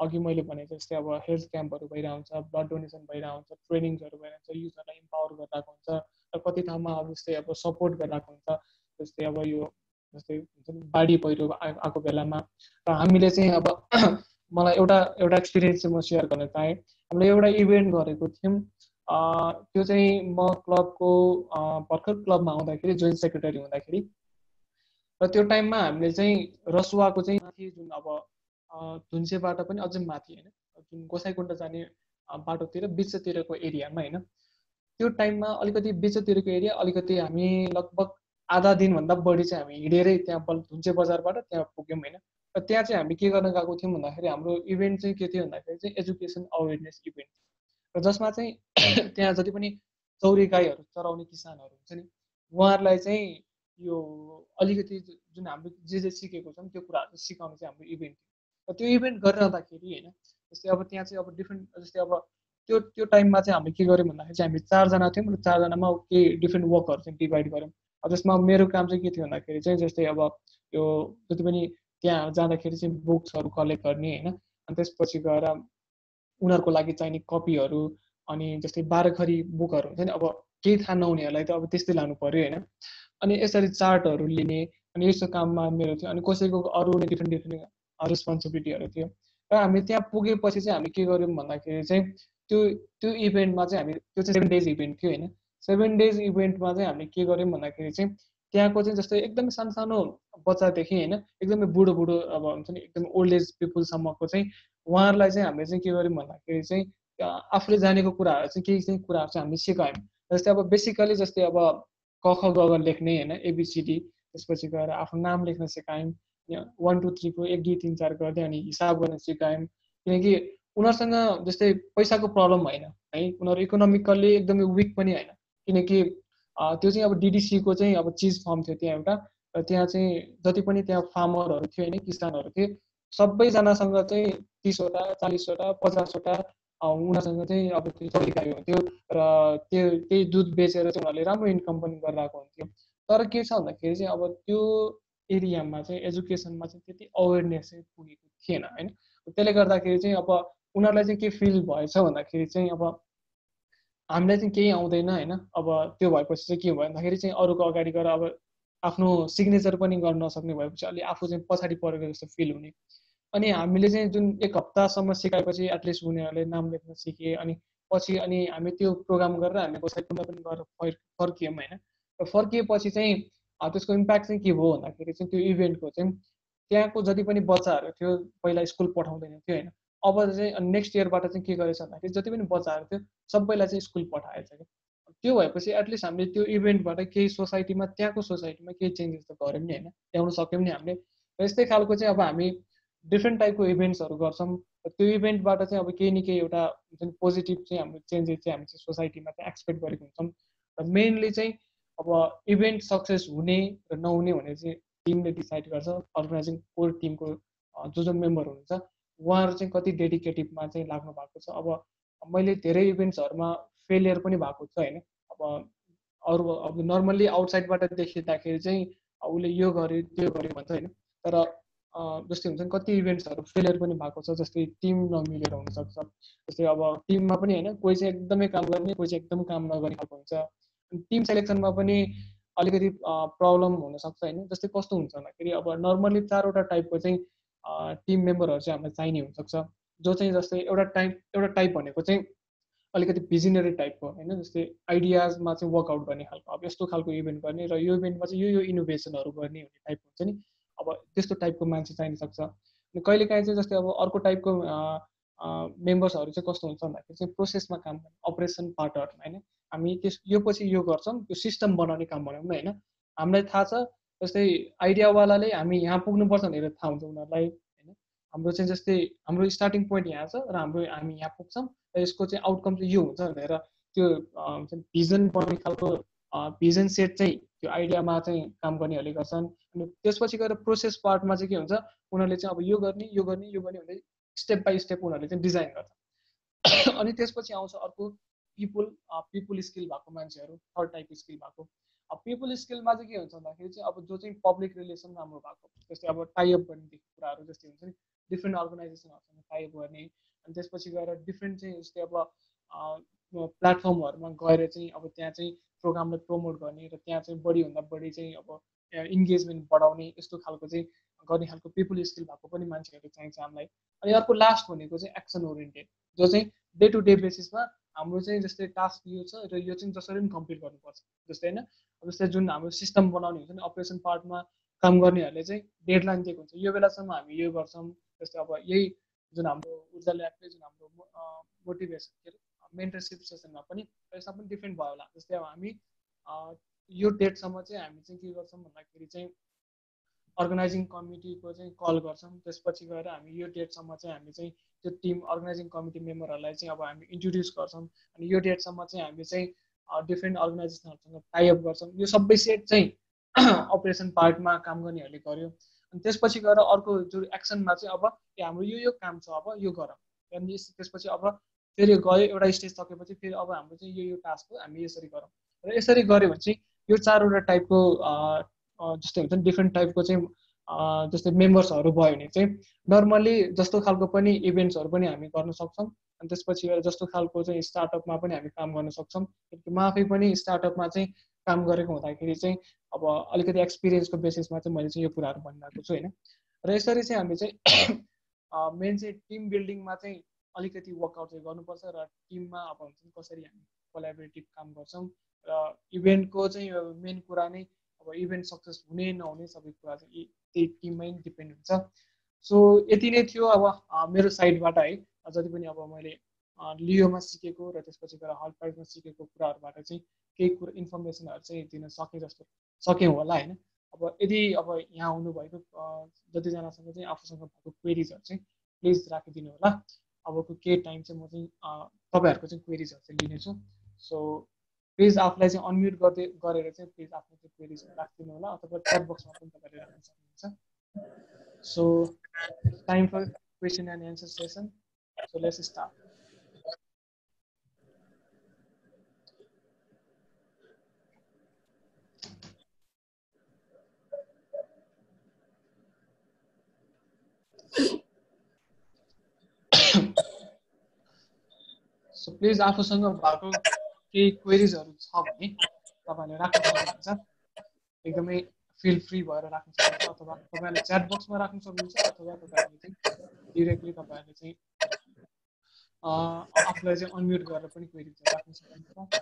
अघि मैले भने जस्तै अब हेल्थ क्याम्पहरू भइरहेको हुन्छ, ब्लड डोनेसन भइरहेको हुन्छ, ट्रेनिङ्सहरू भइरहेको हुन्छ, युथहरूलाई इम्पावर गरिरहेको हुन्छ र कति ठाउँमा अब जस्तै अब सपोर्ट गरिरहेको हुन्छ। जस्तै अब यो जस्तै हुन्छ नि बाढी पहिरो आएको बेलामा र हामीले चाहिँ अब मलाई एउटा एक्सपिरियन्स चाहिँ म सेयर गर्न चाहेँ। हामीले एउटा इभेन्ट गरेको थियौँ, त्यो चाहिँ म क्लबको भर्खर क्लबमा आउँदाखेरि जोइन्ट सेक्रेटरी हुँदाखेरि र त्यो टाइममा हामीले चाहिँ रसुवाको चाहिँ माथि जुन अब धुन्सेबाट पनि अझै माथि होइन जुन गोसाइकुण्ड जाने बाटोतिर बिचतिरको एरियामा होइन, त्यो टाइममा अलिकति बिचतिरको एरिया अलिकति हामी लगभग आधा दिनभन्दा बढी चाहिँ हामी हिँडेरै त्यहाँ धुन्चे बजारबाट त्यहाँ पुग्यौँ होइन। र त्यहाँ चाहिँ हामी के गर्न गएको थियौँ भन्दाखेरि हाम्रो इभेन्ट चाहिँ के थियो भन्दाखेरि चाहिँ एजुकेसन अवेरनेस इभेन्ट, र जसमा चाहिँ त्यहाँ जति पनि चौरी गाईहरू चराउने किसानहरू हुन्छ नि उहाँहरूलाई चाहिँ यो अलिकति जुन हाम्रो जे सिकेको छौँ त्यो कुराहरू सिकाउने चाहिँ हाम्रो इभेन्ट थियो। र त्यो इभेन्ट गरिरहँदाखेरि होइन जस्तै अब त्यहाँ चाहिँ अब डिफ्रेन्ट जस्तै अब त्यो टाइममा चाहिँ हामीले के गर्यौँ भन्दाखेरि चाहिँ हामी 4जना थियौँ र 4जनामा केही डिफ्रेन्ट वर्कहरू चाहिँ डिभाइड गऱ्यौँ। अब त्यसमा मेरो काम चाहिँ के थियो भन्दाखेरि चाहिँ जस्तै अब यो जति पनि त्यहाँ जाँदाखेरि चाहिँ बुक्सहरू कलेक्ट गर्ने होइन, अनि त्यसपछि गएर उनीहरूको लागि चाहिने कपीहरू, अनि जस्तै 12 बुकहरू हुन्छ नि, अब केही थाहा नहुनेहरूलाई त अब त्यस्तै लानु पऱ्यो होइन, अनि यसरी चार्टहरू लिने, अनि यस्तो काममा मेरो थियो। अनि कसैको अरू डिफ्रेन्ट डिफ्रेन्ट रेस्पोन्सिबिलिटीहरू थियो। र हामी त्यहाँ पुगेपछि चाहिँ हामी के गर्यौँ भन्दाखेरि चाहिँ त्यो त्यो इभेन्टमा चाहिँ हामी त्यो चाहिँ 7 डेज इभेन्ट थियो होइन। 7 डेज इभेन्टमा चाहिँ हामीले के गर्यौँ भन्दाखेरि चाहिँ त्यहाँको चाहिँ जस्तै एकदमै सानो बच्चादेखि होइन एकदमै बुढो अब हुन्छ नि एकदमै ओल्ड एज पिपुलसम्मको चाहिँ उहाँहरूलाई चाहिँ हामीले चाहिँ के गर्यौँ भन्दाखेरि चाहिँ आफूले जानेको कुराहरू चाहिँ केही चाहिँ कुराहरू चाहिँ हामीले सिकायौँ। जस्तै अब बेसिकली जस्तै अब क ख ग घ लेख्ने होइन, एबिसिडी, त्यसपछि गएर आफ्नो नाम लेख्न सिकायौँ, 1 2 3 को 1 2 3 4 गर्दै अनि हिसाब गर्न सिकायौँ। किनकि उनीहरूसँग जस्तै पैसाको प्रब्लम होइन है, उनीहरू इकोनोमिकल्ली एकदमै विक पनि होइन, किनकि त्यो चाहिँ अब डिडिसीको चाहिँ अब चिज फर्म थियो त्यहाँ एउटा, र त्यहाँ चाहिँ जति पनि त्यहाँ फार्मरहरू थियो होइन, किसानहरू थिए, सबैजनासँग चाहिँ 30वटा 40वटा 50वटा उनीहरूसँग चाहिँ अब त्यो चौरी गाई हुन्थ्यो, र त्यही दुध बेचेर चाहिँ उनीहरूले राम्रो इन्कम पनि गरिरहेको हुन्थ्यो। तर के छ भन्दाखेरि चाहिँ अब त्यो एरियामा चाहिँ एजुकेसनमा चाहिँ त्यति अवेरनेस चाहिँ पुगेको थिएन होइन। त्यसले गर्दाखेरि चाहिँ अब उनीहरूलाई चाहिँ के फिल भएछ भन्दाखेरि चाहिँ अब हामीलाई चाहिँ केही आउँदैन होइन। अब त्यो भएपछि चाहिँ के भयो भन्दाखेरि चाहिँ अरूको अगाडि गएर अब आफ्नो सिग्नेचर पनि गर्न नसक्ने भएपछि अलि आफू चाहिँ पछाडि परेको जस्तो फिल हुने। अनि हामीले चाहिँ जुन 1 हप्तासम्म सिकाएपछि एटलिस्ट उनीहरूले नाम लेख्न सिके, अनि पछि अनि हामी त्यो प्रोग्राम गरेर हामी गोसाइकुण्ड पनि गएर फर्कियौँ होइन। र फर्किएपछि चाहिँ त्यसको इम्प्याक्ट चाहिँ के भयो भन्दाखेरि चाहिँ त्यो इभेन्टको चाहिँ त्यहाँको जति पनि बच्चाहरू थियो पहिला स्कुल पठाउँदैन थियो होइन, अब चाहिँ नेक्स्ट इयरबाट चाहिँ के गरेछ भन्दाखेरि जति पनि बच्चाहरू थियो सबैलाई चाहिँ स्कुल पठाएछ क्या। त्यो भएपछि एटलिस्ट हामीले त्यो इभेन्टबाट केही सोसाइटीमा त्यहाँको सोसाइटीमा केही चेन्जेस त गऱ्यौँ नि होइन, ल्याउन सक्यौँ नि हामीले। र यस्तै खालको चाहिँ अब हामी डिफ्रेन्ट टाइपको इभेन्ट्सहरू गर्छौँ। त्यो इभेन्टबाट चाहिँ अब केही न केही एउटा हुन्छ नि पोजिटिभ चाहिँ हाम्रो चेन्जेस चाहिँ हामी चाहिँ सोसाइटीमा चाहिँ एक्सपेक्ट गरेको हुन्छौँ। र मेनली चाहिँ अब इभेन्ट सक्सेस हुने र नहुने भने चाहिँ टिमले डिसाइड गर्छ, अर्गनाइजिङ कोर टिमको जो मेम्बर हुनुहुन्छ उहाँहरू चाहिँ कति डेडिकेटिभमा चाहिँ लाग्नु भएको छ। अब मैले धेरै इभेन्ट्सहरूमा फेलियर पनि भएको छ होइन। अब अरू अब नर्मल्ली आउटसाइडबाट देखिँदाखेरि चाहिँ उसले यो गर्यो त्यो गर्यो भन्छ होइन, तर जस्तै हुन्छ नि कति इभेन्ट्सहरू फेलियर पनि भएको छ, जस्तै टिम नमिलेर हुनसक्छ। जस्तै अब टिममा पनि होइन, कोही चाहिँ एकदमै काम गर्ने, कोही चाहिँ एकदम काम नगर्ने खालको हुन्छ। टिम सेलेक्सनमा पनि अलिकति प्रब्लम हुनसक्छ होइन। जस्तै कस्तो हुन्छ भन्दाखेरि अब नर्मल्ली 4वटा टाइपको चाहिँ टिम मेम्बरहरू चाहिँ हामीलाई चाहिने हुनसक्छ, जो चाहिँ जस्तै एउटा टाइप भनेको चाहिँ अलिकति भिजनरी टाइपको होइन, जस्तै आइडियाजमा चाहिँ वर्कआउट गर्ने खालको, अब यस्तो खालको इभेन्ट गर्ने र यो इभेन्टमा चाहिँ यो इनोभेसनहरू गर्ने हुने टाइप हुन्छ नि, अब त्यस्तो टाइपको मान्छे चाहिन सक्छ। अनि कहिलेकाहीँ चाहिँ जस्तै अब अर्को टाइपको मेम्बर्सहरू चाहिँ कस्तो हुन्छ भन्दाखेरि चाहिँ प्रोसेसमा काम गर्ने, अपरेसन पार्टहरूमा होइन, हामी यो पछि यो गर्छौँ, त्यो सिस्टम बनाउने काम भनौँ न होइन। हामीलाई थाहा छ जस्तै आइडियावालाले हामी यहाँ पुग्नुपर्छ भनेर थाहा हुन्छ उनीहरूलाई होइन। हाम्रो चाहिँ जस्तै हाम्रो स्टार्टिङ पोइन्ट यहाँ छ र हामी यहाँ पुग्छौँ र यसको चाहिँ आउटकम चाहिँ यो हुन्छ भनेर त्यो भिजन बनाउने खालको भिजन सेट चाहिँ त्यो आइडियामा चाहिँ काम गर्नेहरूले गर्छन्। अनि त्यसपछि गएर प्रोसेस पार्टमा चाहिँ के हुन्छ, उनीहरूले चाहिँ अब यो गर्ने यो गर्ने यो गर्ने भन्दै स्टेप बाई स्टेप उनीहरूले चाहिँ डिजाइन गर्छ। अनि त्यसपछि आउँछ अर्को पिपुल स्किल भएको मान्छेहरू, थर्ड टाइपको स्किल भएको। अब पिपुल स्किलमा चाहिँ के हुन्छ भन्दाखेरि चाहिँ अब जो चाहिँ पब्लिक रिलेसन राम्रो भएको, जस्तै अब टाइअप गर्नेदेखि कुराहरू जस्तै हुन्छ नि, डिफ्रेन्ट अर्गनाइजेसनहरूसँग टाइअप गर्ने, अनि त्यसपछि गएर डिफ्रेन्ट चाहिँ जस्तै अब प्लेटफर्महरूमा गएर चाहिँ अब त्यहाँ चाहिँ प्रोग्रामलाई प्रमोट गर्ने र त्यहाँ चाहिँ बढीभन्दा बढी चाहिँ अब इन्गेजमेन्ट बढाउने, यस्तो खालको चाहिँ गर्ने खालको पिपुल स्किल भएको पनि मान्छेहरू चाहिन्छ हामीलाई। अनि अर्को लास्ट भनेको चाहिँ एक्सन ओरिएन्टेड, जो चाहिँ डे टु डे बेसिसमा हाम्रो चाहिँ जस्तै टास्क यो छ र यो चाहिँ जसरी पनि कम्प्लिट गर्नुपर्छ जस्तै होइन। जस्तै जुन हाम्रो सिस्टम बनाउने हुन्छ नि अपरेसन पार्टमा काम गर्नेहरूले चाहिँ डेडलाइन दिएको हुन्छ, यो बेलासम्म हामी यो गर्छौँ। जस्तै अब यही जुन हाम्रो ऊर्जा ल्याबले जुन हाम्रो मोटिभेसन के अरे मेन्टरसिप सेसनमा पनि यसमा पनि डिफ्रेन्ट भयो होला। जस्तै अब हामी यो डेटसम्म चाहिँ हामी चाहिँ के गर्छौँ भन्दाखेरि चाहिँ अर्गनाइजिङ कमिटीको चाहिँ कल गर्छौँ, त्यसपछि गएर हामी यो डेटसम्म चाहिँ हामी चाहिँ त्यो टिम अर्गनाइजिङ कमिटी मेम्बरहरूलाई चाहिँ अब हामी इन्ट्रोड्युस गर्छौँ, अनि यो डेटसम्म चाहिँ हामी चाहिँ डिफ्रेन्ट अर्गनाइजेसनहरूसँग टाइअप गर्छौँ। यो सबै सेट चाहिँ अपरेसन पार्टमा काम गर्नेहरूले गर्यो अनि त्यसपछि गएर अर्को जो एक्सनमा चाहिँ अब हाम्रो यो काम छ अब यो गर अनि त्यसपछि अब फेरि गयो एउटा स्टेज सकेपछि फेरि अब हाम्रो चाहिँ यो टास्क हो हामी यसरी गरौँ र यसरी गऱ्यो भने चाहिँ यो 4वटा टाइपको जस्तै हुन्छ नि डिफ्रेन्ट टाइपको चाहिँ जस्तै मेम्बर्सहरू भयो भने चाहिँ नर्मली जस्तो खालको पनि इभेन्ट्सहरू पनि हामी गर्न सक्छौँ अनि त्यसपछि जस्तो खालको चाहिँ स्टार्टअपमा पनि हामी काम गर्न सक्छौँ म आफै पनि स्टार्टअपमा चाहिँ काम गरेको हुँदाखेरि चाहिँ अब अलिकति एक्सपिरियन्सको बेसिसमा चाहिँ मैले चाहिँ यो कुराहरू भनिरहेको छु होइन र यसरी चाहिँ हामी चाहिँ मेन चाहिँ टिम बिल्डिङमा चाहिँ अलिकति वर्कआउट चाहिँ गर्नुपर्छ र टिममा अब हुन्छ नि कसरी हामी कोलाबोरेटिभ काम गर्छौँ र इभेन्टको चाहिँ मेन कुरा नै अब इभेन्ट सक्सेस हुने नहुने सबै कुरा चाहिँ त्यही टिममै डिपेन्ड हुन्छ सो यति नै थियो अब मेरो साइडबाट है जति पनि अब मैले लियोमा सिकेको र त्यसपछि गएर हल प्राइजमा सिकेको कुराहरूबाट चाहिँ केही कुरा इन्फर्मेसनहरू चाहिँ दिन सकेँ होला होइन अब यदि अब यहाँ आउनुभएको जतिजनासँग चाहिँ आफूसँग भएको क्वेरिजहरू चाहिँ प्लिज राखिदिनु होला अबको केही टाइम चाहिँ म चाहिँ तपाईँहरूको चाहिँ क्वेरिजहरू चाहिँ लिनेछु सो प्लिज आफूलाई चाहिँ अनम्युट गरेर चाहिँ प्लिज आफ्नो चाहिँ क्वेरिजहरू राखिदिनु होला अथवा च्याट बक्समा पनि तपाईँले राख्न सक्नुहुन्छ so time for question and answer session so let's start so please आफूसँग भएको केही क्वेरिजहरू छ भने तपाईँले राख्न सक्नुहुन्छ एकदमै फिल फ्री भएर राख्न सक्नुहुन्छ अथवा तपाईँले च्याट बक्समा राख्न सक्नुहुन्छ अथवा तपाईँहरूले चाहिँ डिरेक्टली तपाईँहरूले चाहिँ आफूलाई चाहिँ अनम्युट गरेर पनि क्वेरिजहरू राख्न सक्नुहुन्छ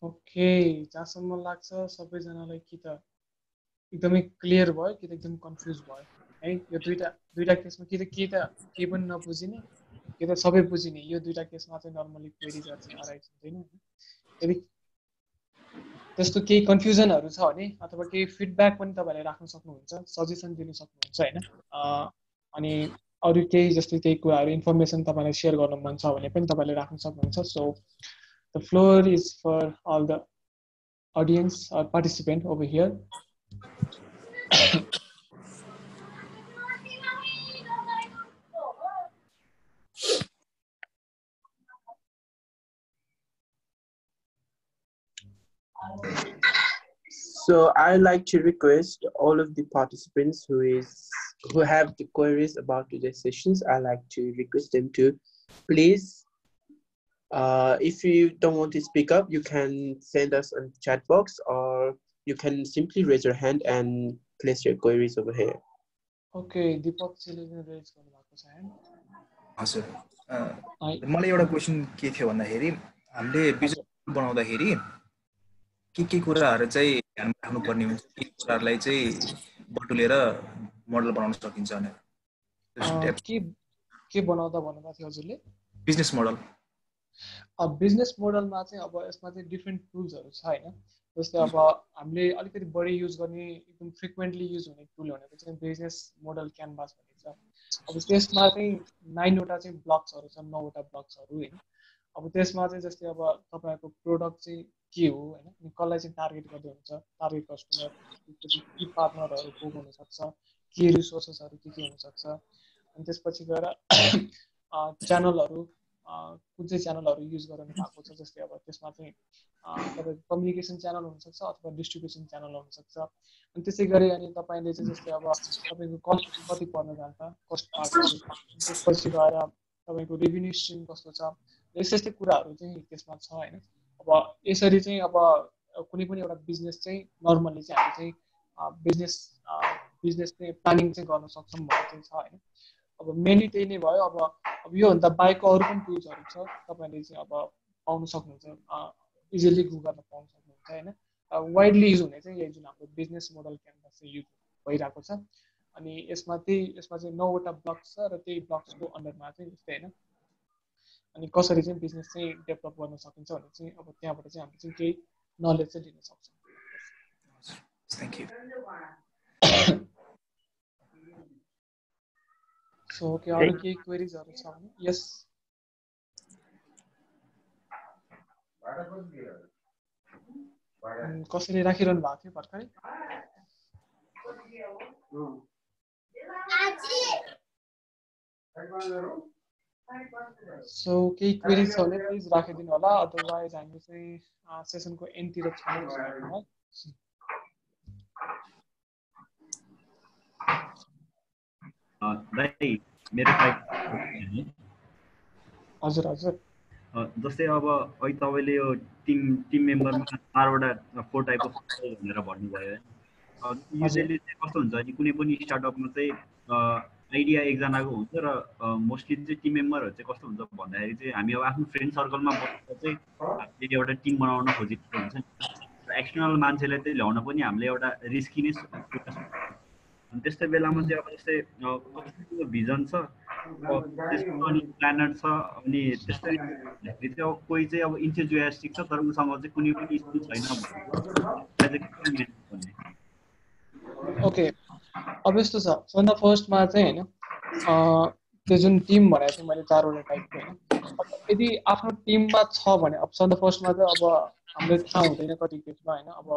ओके जहाँसम्म लाग्छ सबैजनालाई कि त एकदमै क्लियर भयो कि त एकदम कन्फ्युज भयो है यो दुईटा केसमा कि त केही पनि नबुझिने कि त सबै बुझिने यो दुईटा केसमा चाहिँ नर्मली क्वेरिजहरू चाहिँ अराइज हुँदैन यदि त्यस्तो केही कन्फ्युजनहरू छ भने अथवा केही फिडब्याक पनि तपाईँहरूले राख्न सक्नुहुन्छ सजेसन दिन सक्नुहुन्छ होइन अनि अरू केही जस्तै केही कुराहरू इन्फर्मेसन तपाईँलाई सेयर गर्नु मन छ भने पनि तपाईँले राख्न सक्नुहुन्छ so the floor is for all the audience or participant over here. So I like to request all of the participants who have the queries about today's sessions. I like to request them to please. If you don't want to speak up, you can send us on chat box or you can simply raise your hand and place your queries over here. Okay, Deepak Chile raise गर्नुभएको छ हैन हजुर मलाई एउटा question के थियो भन्दाखेरि हामीले बिजनेस बनाउँदाखेरि के कुराहरु चाहिँ ध्यान राख्नु पर्ने हुन्छ के कुराहरुलाई चाहिँ बटुलेर मोडल बनाउन सकिन्छ भने के बनाउँदा भन्नुभएको थियो हजुरले बिजनेस मोडल बिजनेस मोडलमा चाहिँ अब यसमा चाहिँ डिफ्रेन्ट टुल्सहरू छ हैन जस्तै अब हामीले अलिकति बढी युज गर्ने एकदम फ्रिक्वेन्टली युज हुने टुल भनेको चाहिँ बिजनेस मोडल क्यानभास भन्ने छ अब त्यसमा चाहिँ 9 वटा चाहिँ ब्लक्सहरू छ 9 वटा ब्लक्सहरू हैन अब त्यसमा चाहिँ जस्तै अब तपाईहरुको प्रोडक्ट चाहिँ के हो हैन अनि कसलाई चाहिँ टार्गेट गर्दै हुन्छ टार्गेट कस्टमर की पार्टनरहरू को हुन सक्छ के रिसोर्सेसहरू के हुन सक्छ अनि त्यसपछि गएर च्यानलहरू कुन चाहिँ च्यानलहरू युज गर्नु भएको छ जस्तै अब त्यसमा चाहिँ तपाईको कम्युनिकेसन च्यानल हुन सक्छ अथवा डिस्ट्रिब्युसन च्यानल हुन सक्छ अनि त्यसै गरी अनि तपाईले चाहिँ जस्तै अब तपाईको कस्ट कति पर्न जान्छ कस्ट पार्टहरू त्यसपछि गएर तपाईको रेभेन्यू स्ट्रिम कस्तो छ यस्तै कुराहरू चाहिँ त्यसमा छ हैन अब यसरी चाहिँ अब कुनै पनि एउटा बिजनेस चाहिँ नर्मली चाहिँ हामी चाहिँ बिजनेस चाहिँ प्लानिङ चाहिँ गर्न सक्छौं भन्ने चाहिँ छ हैन अब मेनली त्यही नै भयो अब यो भन्दा बाहेकको अरू पनि टुल्सहरू छ तपाईले चाहिँ अब पाउन सक्नुहुन्छ इजिली गुगलमा पाउन सक्नुहुन्छ हैन वाइडली युज हुने चाहिँ यही जुन हाम्रो बिजनेस मोडल क्यानभास चाहिँ युज भइरहेको छ अनि यसमा चाहिँ 9 वटा ब्लक्स छ र त्यही ब्लक्सको अन्डरमा चाहिँ जस्तै हैन अनि कसरी चाहिँ बिजनेस चाहिँ डेभलप गर्न सकिन्छ भने चाहिँ अब त्यहाँबाट चाहिँ हामीले चाहिँ केही नलेज चाहिँ लिन सक्छौँ। Thank you. सो के अरू केही क्वेरिजहरू छ भने? यस कसैले राखिरहनु भएको थियो भर्खरै? सो केही क्वेरिज छ भने प्लिज राखिदिनु होला, अदरवाइज हामी चाहिँ सेसनको एन्डतिर छौँ है। दाइ मेरो हजुर हजुर जस्तै अब अहिले तपाईँले यो टिम मेम्बरमा 4 टाइप अफ भनेर भन्नुभयो है। युजली चाहिँ कस्तो हुन्छ नि कुनै पनि स्टार्टअपमा चाहिँ आइडिया एकजनाको हुन्छ र मोस्टली चाहिँ टिम मेम्बरहरू चाहिँ कस्तो हुन्छ भन्दाखेरि चाहिँ हामी अब आफ्नो फ्रेन्ड सर्कलमा बसेर चाहिँ हामीले एउटा टिम बनाउन खोजिरहेको हुन्छ नि र एक्सटर्नल मान्छेलाई चाहिँ ल्याउन पनि हामीले एउटा रिस्की नै अनि त्यस्तै बेलामा चाहिँ अब जस्तै कसैको भिजन छ त्यसको अनि प्लानर छ अनि त्यस्तै चाहिँ अब कोही चाहिँ अब इन्थुजियास्टिक छ तर उसँग चाहिँ कुनै पनि स्किल छैन भने ओके अब यस्तो छ सबभन्दा फर्स्टमा चाहिँ होइन त्यो जुन टिम भनेर चाहिँ मैले 4वटा टाइपको होइन यदि आफ्नो टिममा छ भने अब सबभन्दा फर्स्टमा चाहिँ अब हामीले थाहा हुँदैन कति केसमा होइन अब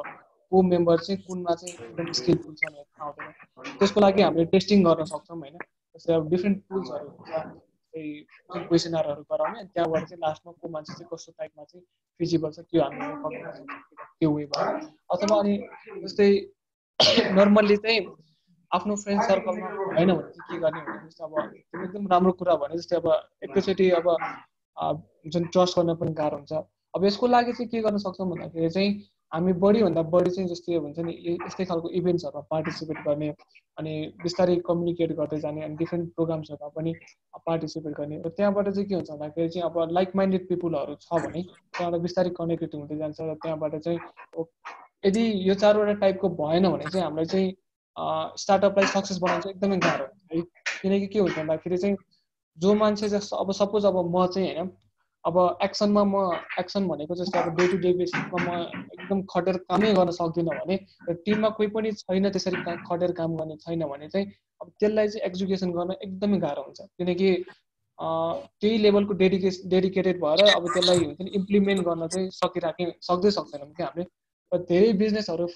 को मेम्बर चाहिँ कुनमा चाहिँ एकदम स्किलफुल छ भनेर थाहा हुँदैन। त्यसको लागि हामीले टेस्टिङ गर्न सक्छौँ होइन। जस्तै अब डिफ्रेन्ट टुल्सहरू हुन्छ जस्तै क्वेसनरहरू गराउने अनि त्यहाँबाट चाहिँ लास्टमा को मान्छे चाहिँ कस्तो टाइपमा चाहिँ फिजिबल छ त्यो हामीले रेकर्ड गर्न सक्छौँ त्यो वेबाट। अथवा अनि जस्तै नर्मल्ली चाहिँ आफ्नो फ्रेन्ड सर्कलमा भएन भने चाहिँ के गर्ने भने जस्तो अब एकदम राम्रो कुरा भने जस्तै अब एकैचोटि अब जुन ट्रस्ट गर्न पनि गाह्रो हुन्छ। अब यसको लागि चाहिँ के गर्न सक्छौँ भन्दाखेरि चाहिँ हामी बढीभन्दा बढी चाहिँ जस्तै हुन्छ नि यस्तै खालको इभेन्ट्सहरूमा पार्टिसिपेट गर्ने अनि बिस्तारै कम्युनिकेट गर्दै जाने अनि डिफ्रेन्ट प्रोग्राम्सहरूमा पनि पार्टिसिपेट गर्ने र त्यहाँबाट चाहिँ के हुन्छ भन्दाखेरि चाहिँ अब लाइक माइन्डेड पिपुलहरू छ भने त्यहाँबाट बिस्तारै कनेक्टेड हुँदै जान्छ र त्यहाँबाट चाहिँ यदि यो 4वटा टाइपको भएन भने चाहिँ हामीलाई चाहिँ स्टार्टअपलाई सक्सेस बनाउनु चाहिँ एकदमै गाह्रो हुन्छ है। किनकि के हुन्छ भन्दाखेरि चाहिँ जो मान्छे जस्तो अब सपोज अब म चाहिँ होइन अब एक्सन भनेको जस्तै अब डे टु डे बेसिसमा म एकदम खटेर कामै गर्न सक्दिनँ भने र टिममा कोही पनि छैन त्यसरी खटेर काम गर्ने छैन भने चाहिँ अब त्यसलाई चाहिँ एक्जिक्युसन गर्न एकदमै गाह्रो हुन्छ। किनकि त्यही लेभलको डेडिकेटेड भएर अब त्यसलाई हुन्छ नि इम्प्लिमेन्ट गर्न चाहिँ सक्दैनौँ क्या हामीले। र धेरै बिजनेसहरू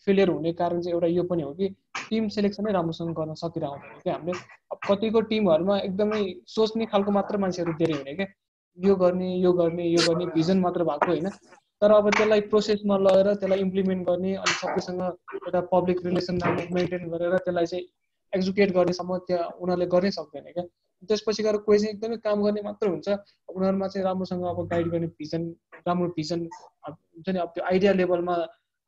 फेलियर हुने कारण चाहिँ एउटा यो पनि हो कि टिम सेलेक्सनै राम्रोसँग गर्न सकिरहँदैन क्या हामीले। अब कतिको टिमहरूमा एकदमै सोच्ने खालको मात्र मान्छेहरू धेरै हुने क्या यो गर्ने भिजन मात्र भएको होइन तर अब त्यसलाई प्रोसेसमा लगेर त्यसलाई इम्प्लिमेन्ट गर्ने अनि सबैसँग एउटा पब्लिक रिलेसन राम्रो मेन्टेन गरेर त्यसलाई चाहिँ एक्जिक्युट गर्नेसम्म त्यहाँ उनीहरूले गर्नै सक्दैन क्या। त्यसपछि गएर कोही चाहिँ एकदमै काम गर्ने मात्र हुन्छ उनीहरूमा चाहिँ राम्रोसँग अब गाइड गर्ने राम्रो भिजन हुन्छ नि अब त्यो आइडिया लेभलमा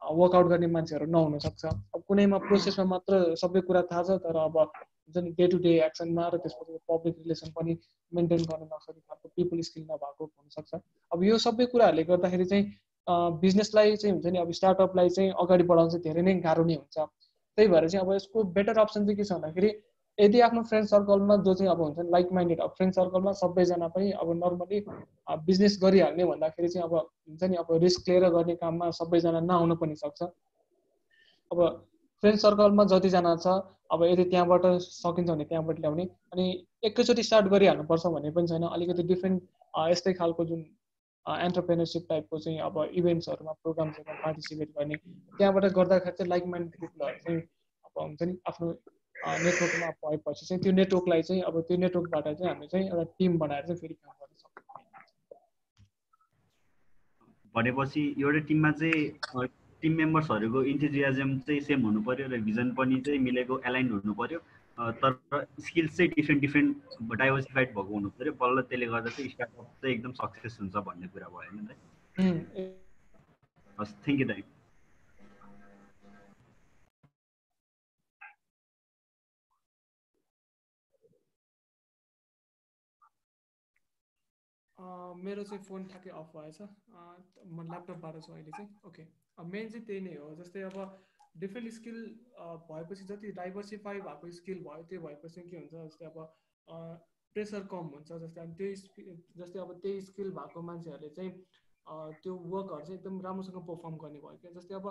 वर्कआउट गर्ने मान्छेहरू नहुन सक्छ। अब कुनैमा प्रोसेसमा मात्र सबै कुरा थाहा छ तर अब हुन्छ नि डे टु डे एक्सनमा र त्यसपछि पब्लिक रिलेसन पनि मेन्टेन गर्न नसक्ने खालको पिपल स्किल नभएको हुनसक्छ। अब यो सबै कुराहरूले गर्दाखेरि चाहिँ बिजनेसलाई चाहिँ हुन्छ नि अब स्टार्टअपलाई चाहिँ अगाडि बढाउन चाहिँ धेरै नै गाह्रो नै हुन्छ। त्यही भएर चाहिँ अब यसको बेटर अप्सन चाहिँ के छ भन्दाखेरि यदि आफ्नो फ्रेन्ड सर्कलमा जो चाहिँ अब हुन्छ नि लाइक माइन्डेड अब फ्रेन्ड सर्कलमा सबैजना पनि अब नर्मली बिजनेस गरिहाल्ने भन्दाखेरि चाहिँ अब हुन्छ नि अब रिस्क लिएर गर्ने काममा सबैजना नआउन पनि सक्छ। अब फ्रेन्ड सर्कलमा जतिजना छ अब यदि त्यहाँबाट सकिन्छ भने त्यहाँबाट ल्याउने अनि एकैचोटि स्टार्ट गरिहाल्नुपर्छ भन्ने पनि छैन। अलिकति डिफ्रेन्ट यस्तै खालको जुन एन्टरप्रेनरसिप टाइपको चाहिँ अब इभेन्ट्सहरूमा प्रोग्राम्सहरूमा पार्टिसिपेट गर्ने त्यहाँबाट गर्दाखेरि चाहिँ लाइक माइन्डेड पिपलहरू चाहिँ अब हुन्छ नि आफ्नो नेटवर्कमा भएपछि चाहिँ त्यो नेटवर्कलाई चाहिँ अब त्यो नेटवर्कबाट चाहिँ हामीले चाहिँ एउटा टिम बनाएर चाहिँ फेरि काम गर्न सक्छौँ। भनेपछि एउटा टिममा चाहिँ टिम मेम्बर्सहरूको इन्थुजियाजम चाहिँ सेम हुनु पर्यो र भिजन पनि चाहिँ मिलेको एलाइन हुनु पर्यो तर स्किल्स चाहिँ डिफ्रेन्ट डाइभर्सिफाइड भएको हुनु पर्यो बल्ल त्यसले गर्दा चाहिँ स्टार्टअप चाहिँ एकदम सक्सेस हुन्छ भन्ने कुरा भयो होइन त। हस् थ्याङ्क यू दाइ। मेरो चाहिँ फोन ठ्याक्कै अफ भएछ म ल्यापटपबाट छु अहिले चाहिँ। ओके मेन चाहिँ त्यही नै हो जस्तै अब डिफ्रेन्ट स्किल भएपछि जति डाइभर्सिफाई भएको स्किल भयो त्यो भएपछि के हुन्छ जस्तै अब प्रेसर कम हुन्छ। जस्तै अब जस्तै अब त्यही स्किल भएको मान्छेहरूले चाहिँ त्यो वर्कहरू चाहिँ एकदम राम्रोसँग पर्फर्म गर्ने भयो क्या। जस्तै अब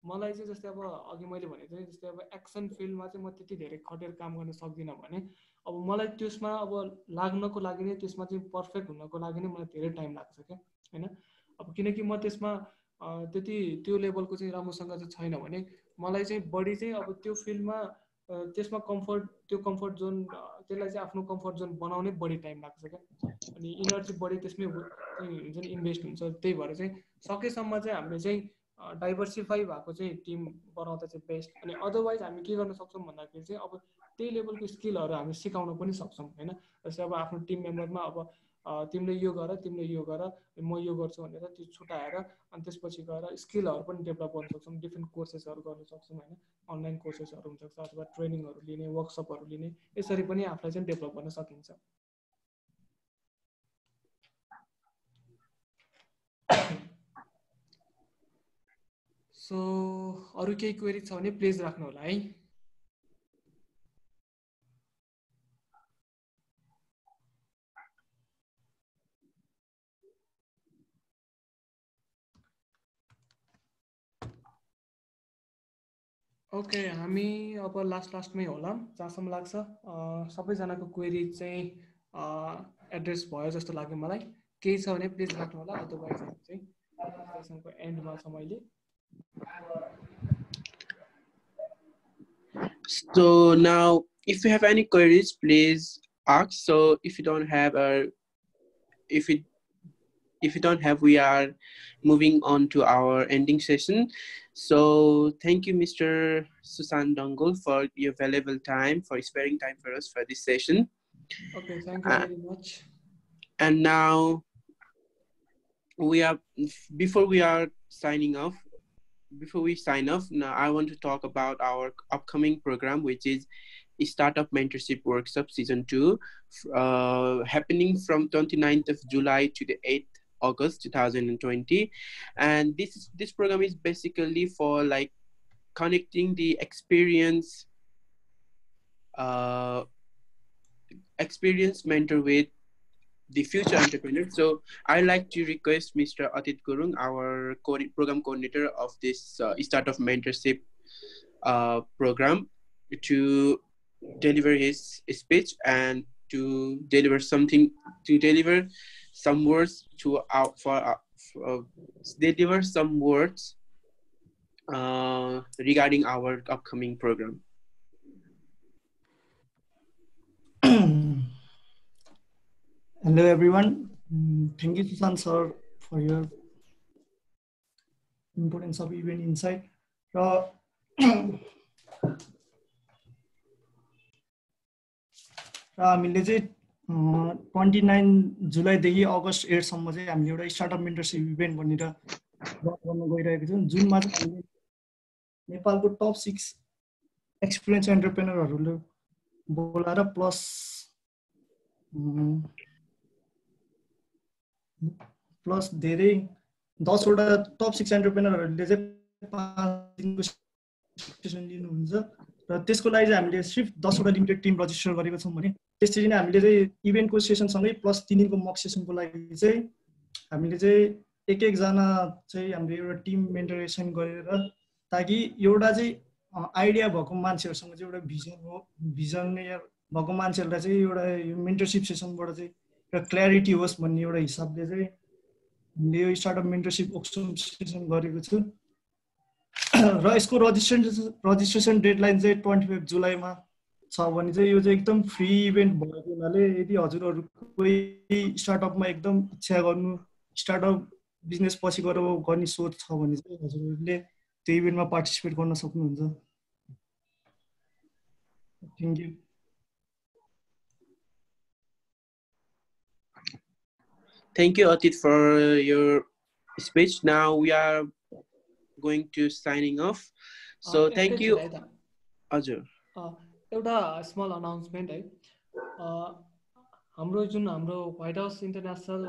मलाई चाहिँ जस्तै अब अघि मैले भनेको थिएँ जस्तै अब एक्सन फिल्डमा चाहिँ म त्यति धेरै खटेर काम गर्न सक्दिनँ भने अब मलाई त्यसमा अब लाग्नको लागि नै त्यसमा चाहिँ पर्फेक्ट हुनको लागि नै मलाई धेरै टाइम लाग्छ क्या होइन। अब किनकि म त्यसमा त्यति त्यो लेभलको चाहिँ राम्रोसँग चाहिँ छैन भने मलाई चाहिँ बढी चाहिँ अब त्यो फिल्डमा त्यसमा त्यो कम्फर्ट जोन त्यसलाई चाहिँ आफ्नो कम्फर्ट जोन बनाउनै बढी टाइम लाग्छ क्या। अनि इनर्जी बढी त्यसमै हुन्छ नि इन्भेस्ट हुन्छ। त्यही भएर चाहिँ सकेसम्म चाहिँ हामीले चाहिँ डाइभर्सिफाई भएको चाहिँ टिम बनाउँदा चाहिँ बेस्ट। अनि अदरवाइज हामी के गर्न सक्छौँ भन्दाखेरि चाहिँ अब त्यही लेभलको स्किलहरू हामी सिकाउन पनि सक्छौँ होइन। जस्तै अब आफ्नो टिम मेम्बरमा अब तिमीले यो गर म यो गर्छु भनेर त्यो छुट्याएर अनि त्यसपछि गएर स्किलहरू पनि डेभलप गर्न सक्छौँ। डिफ्रेन्ट कोर्सेसहरू गर्न सक्छौँ होइन। अनलाइन कोर्सेसहरू हुनसक्छ अथवा ट्रेनिङहरू लिने वर्कसपहरू लिने यसरी पनि आफूलाई चाहिँ डेभलप गर्न सकिन्छ। सो अरू केही क्वेरी छ भने प्लिज राख्नु होला है। ओके हामी अब लास्टमै होला जहाँसम्म लाग्छ सबैजनाको क्वेरी चाहिँ एड्रेस भयो जस्तो लाग्यो मलाई। केही छ भने प्लिज राख्नु होला अदरवाइज हामी चाहिँ सेसनको एन्डमा छौँ अहिले। So now if you have any queries please ask. So if you don't have if you don't have, we are moving on to our ending session. So thank you, Mr. Susan Dongul, for your valuable time, for sparing time for us for this session. Okay, thank you very much. And now before we sign off, now I want to talk about our upcoming program, which is Startup Mentorship Workshop Season 2, happening from 29th of July to the 8th August 2020. And this program is basically for like connecting the experienced mentor with the future entrepreneur. So I'd like to request Mr. Atit Gurung, our program coordinator of this Startup Mentorship program, to deliver his speech and to deliver some words regarding our upcoming program. Hello everyone. Thank you Susan sir for your importance of event insight. हामीले चाहिँ 29 जुलाईदेखि अगस्त 8 सम्म चाहिँ हामीले एउटा startup मेन्टरशिप event भनेर गर्न गइरहेको छौँ। जुनमा चाहिँ हामीले नेपालको टप 6 एक्सपिरियन्स एन्टरप्रेनरहरूले बोलाएर प्लस धेरै 10 वटा टप 6 एन्टरप्रेनरहरूले चाहिँ 5 दिनको सेसन लिनुहुन्छ र त्यसको लागि चाहिँ हामीले सिर्फ 10 वटा लिमिटेड टिम रजिस्टर गरेको छौँ भने त्यसरी नै हामीले चाहिँ इभेन्टको सेसनसँगै प्लस 3 दिनको मक सेसनको लागि चाहिँ हामीले चाहिँ एक जना चाहिँ हामीले एउटा टिम मेन्टरेसन गरेर ताकि एउटा चाहिँ आइडिया भएको मान्छेहरुसँग चाहिँ एउटा भिजन भएको मान्छेहरुलाई चाहिँ एउटा यो मेन्टरशिप सेसनबाट चाहिँ एउटा क्ल्यारिटी होस् भन्ने एउटा हिसाबले चाहिँ हामीले यो स्टार्टअप मेन्टरशिप वर्कसप सेसन गरेको छु र यसको रजिस्ट्रेसन डेडलाइन चाहिँ 25 जुलाईमा छ भने चाहिँ यो चाहिँ एकदम फ्री इभेन्ट भएको हुनाले यदि हजुरहरु कोही स्टार्टअपमा एकदम इच्छा गर्नु स्टार्टअप बिजनेस पछि गएर गर्ने सोच छ भने चाहिँ हजुरहरुले त्यो इभेन्टमा पार्टिसिपेट गर्न सक्नुहुन्छ। Thank you. Thank you, Atit, for your speech. Now we are going to signing off. So thank you. हजुर एउटा स्मल अनाउन्समेन्ट है हाम्रो जुन हाम्रो व्हाइट हाउस इन्टरनेशनल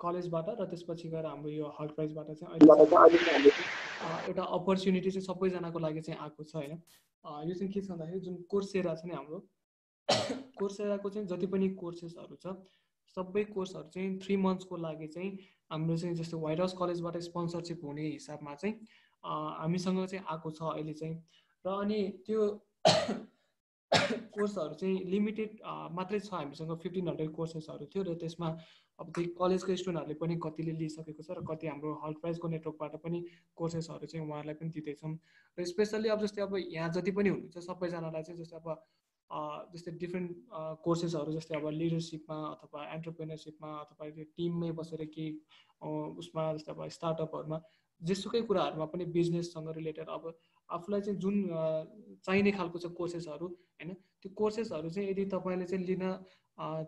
कलेजबाट र त्यसपछि गएर हाम्रो यो हल प्राइजबाट चाहिँ अहिले एउटा अपर्च्युनिटी चाहिँ सबैजनाको लागि चाहिँ आएको छ हैन। यो चाहिँ के छ भन्दाखेरि जुन कोर्सेरा छ नि हाम्रो कोर्सेराको चाहिँ जति पनि कोर्सेसहरू छ सबै कोर्सहरू चाहिँ 3 मन्थ्सको लागि चाहिँ हाम्रो चाहिँ जस्तो व्हाइट हाउस कलेजबाट स्पोन्सरसिप हुने हिसाबमा चाहिँ हामीसँग चाहिँ आएको छ अहिले चाहिँ र अनि त्यो कोर्सहरू चाहिँ लिमिटेड मात्रै छ हामीसँग 1500 कोर्सेसहरू थियो र त्यसमा अब त्यो कलेजको स्टुडेन्टहरूले पनि कतिले लिइसकेको छ र कति हाम्रो हल प्राइजको नेटवर्कबाट पनि कोर्सेसहरू चाहिँ उहाँहरूलाई पनि दिँदैछौँ र स्पेसल्ली अब जस्तै अब यहाँ जति पनि हुनुहुन्छ सबैजनालाई चाहिँ जस्तै अब जस्तै डिफ्रेन्ट कोर्सेसहरू जस्तै अब लिडरसिपमा अथवा एन्टरप्रेनरसिपमा अथवा टिममै बसेर केही उसमा जस्तै अब स्टार्टअपहरूमा जेसुकै कुराहरूमा पनि बिजनेससँग रिलेटेड अब आफूलाई चाहिँ जुन चाहिने खालको चाहिँ कोर्सेसहरू होइन त्यो कोर्सेसहरू चाहिँ यदि तपाईँले चाहिँ लिन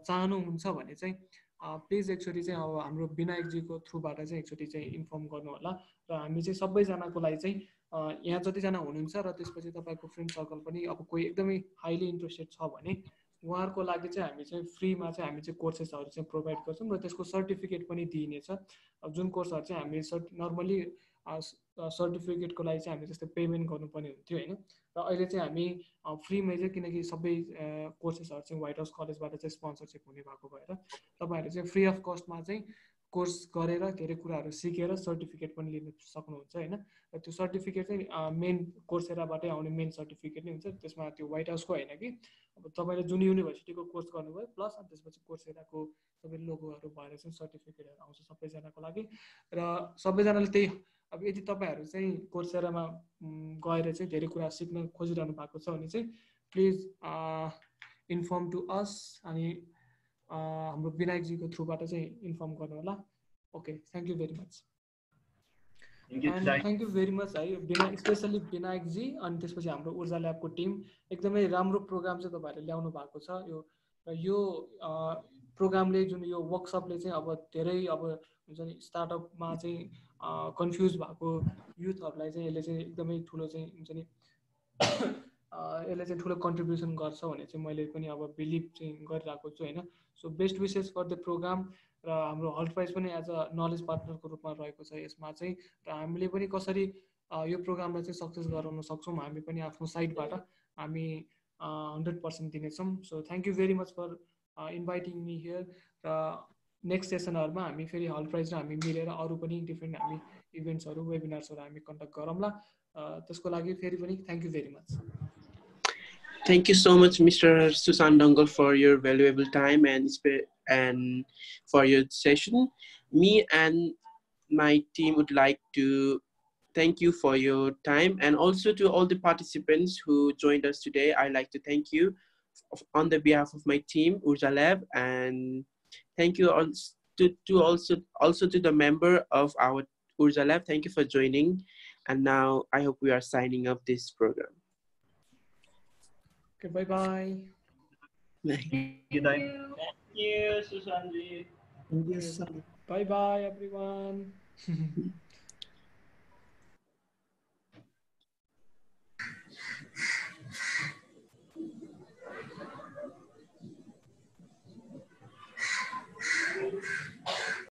चाहनुहुन्छ भने चाहिँ प्लिज एकचोटि चाहिँ अब हाम्रो विनायकजीको थ्रुबाट चाहिँ एकचोटि चाहिँ इन्फर्म गर्नु होला र हामी चाहिँ सबैजनाको लागि चाहिँ यहाँ जतिजना हुनुहुन्छ र त्यसपछि तपाईँको फ्रेन्ड सर्कल पनि अब कोही एकदमै हाइली इन्ट्रेस्टेड छ भने उहाँहरूको लागि चाहिँ हामी चाहिँ फ्रीमा चाहिँ हामी चाहिँ कोर्सेसहरू चाहिँ प्रोभाइड गर्छौँ र त्यसको सर्टिफिकेट पनि दिइनेछ जुन कोर्सहरू चाहिँ हामी नर्मली सर्टिफिकेटको लागि चाहिँ हामी जस्तै पेमेन्ट गर्नुपर्ने हुन्थ्यो होइन र अहिले चाहिँ हामी फ्रीमै चाहिँ किनकि सबै कोर्सेसहरू चाहिँ व्हाइट हाउस कलेजबाट चाहिँ स्पोन्सरसिप हुने भएको भएर तपाईँहरूले चाहिँ फ्री अफ कस्टमा चाहिँ कोर्स गरेर धेरै कुराहरू सिकेर सर्टिफिकेट पनि लिन सक्नुहुन्छ होइन र त्यो सर्टिफिकेट चाहिँ मेन कोर्सेराबाटै आउने मेन सर्टिफिकेट नै हुन्छ त्यसमा त्यो व्हाइट हाउसको होइन कि अब तपाईँले जुन युनिभर्सिटीको कोर्स गर्नुभयो प्लस अनि त्यसपछि कोर्सेराको सबै लोगोहरू भएर चाहिँ सर्टिफिकेटहरू आउँछ सबैजनाको लागि र सबैजनाले त्यही अब यदि तपाईँहरू चाहिँ कोर्सेरामा गएर चाहिँ धेरै कुरा सिक्न खोजिरहनु भएको छ भने चाहिँ प्लिज इन्फर्म टु अस अनि हाम्रो विनायकजीको थ्रुबाट चाहिँ इन्फर्म गर्नु होला okay thank you very much thank you very much है स्पेसली विनायकजी अनि त्यसपछि हाम्रो ऊर्जा ल्याबको टिम एकदमै राम्रो प्रोग्राम चाहिँ तपाईँहरूले ल्याउनु भएको छ यो प्रोग्रामले जुन यो वर्कसपले चाहिँ अब धेरै अब हुन्छ नि स्टार्टअपमा चाहिँ कन्फ्युज भएको युथहरूलाई चाहिँ यसले चाहिँ एकदमै ठुलो चाहिँ हुन्छ नि यसले चाहिँ ठुलो कन्ट्रिब्युसन गर्छ भने चाहिँ मैले पनि अब बिलिभ चाहिँ गरिरहेको छु होइन so best wishes for the programme र हाम्रो हल प्राइज पनि एज अ नलेज पार्टनरको रूपमा रहेको छ यसमा चाहिँ र हामीले पनि कसरी यो प्रोग्रामलाई चाहिँ सक्सेस गराउन सक्छौँ हामी पनि आफ्नो साइडबाट हामी 100% दिनेछौँ सो thank you very much for inviting me here र नेक्स्ट सेसनहरूमा हामी फेरि हल प्राइज र हामी मिलेर अरू पनि डिफ्रेन्ट हामी इभेन्ट्सहरू वेबिनार्सहरू हामी कन्डक्ट गरौँला त्यसको लागि फेरि पनि thank you very much Thank you so much, Mr. Susan Dungal, for your valuable time and for your session. Me and my team would like to thank you for your time, and also to all the participants who joined us today. I'd like to thank you on the behalf of my team, Urja Lab, and thank you also to the member of our Urja Lab. Thank you for joining, and now I hope we are signing up this program. Okay, bye-bye. Thank you, Susanji. Thank you, Susan. Bye-bye, everyone.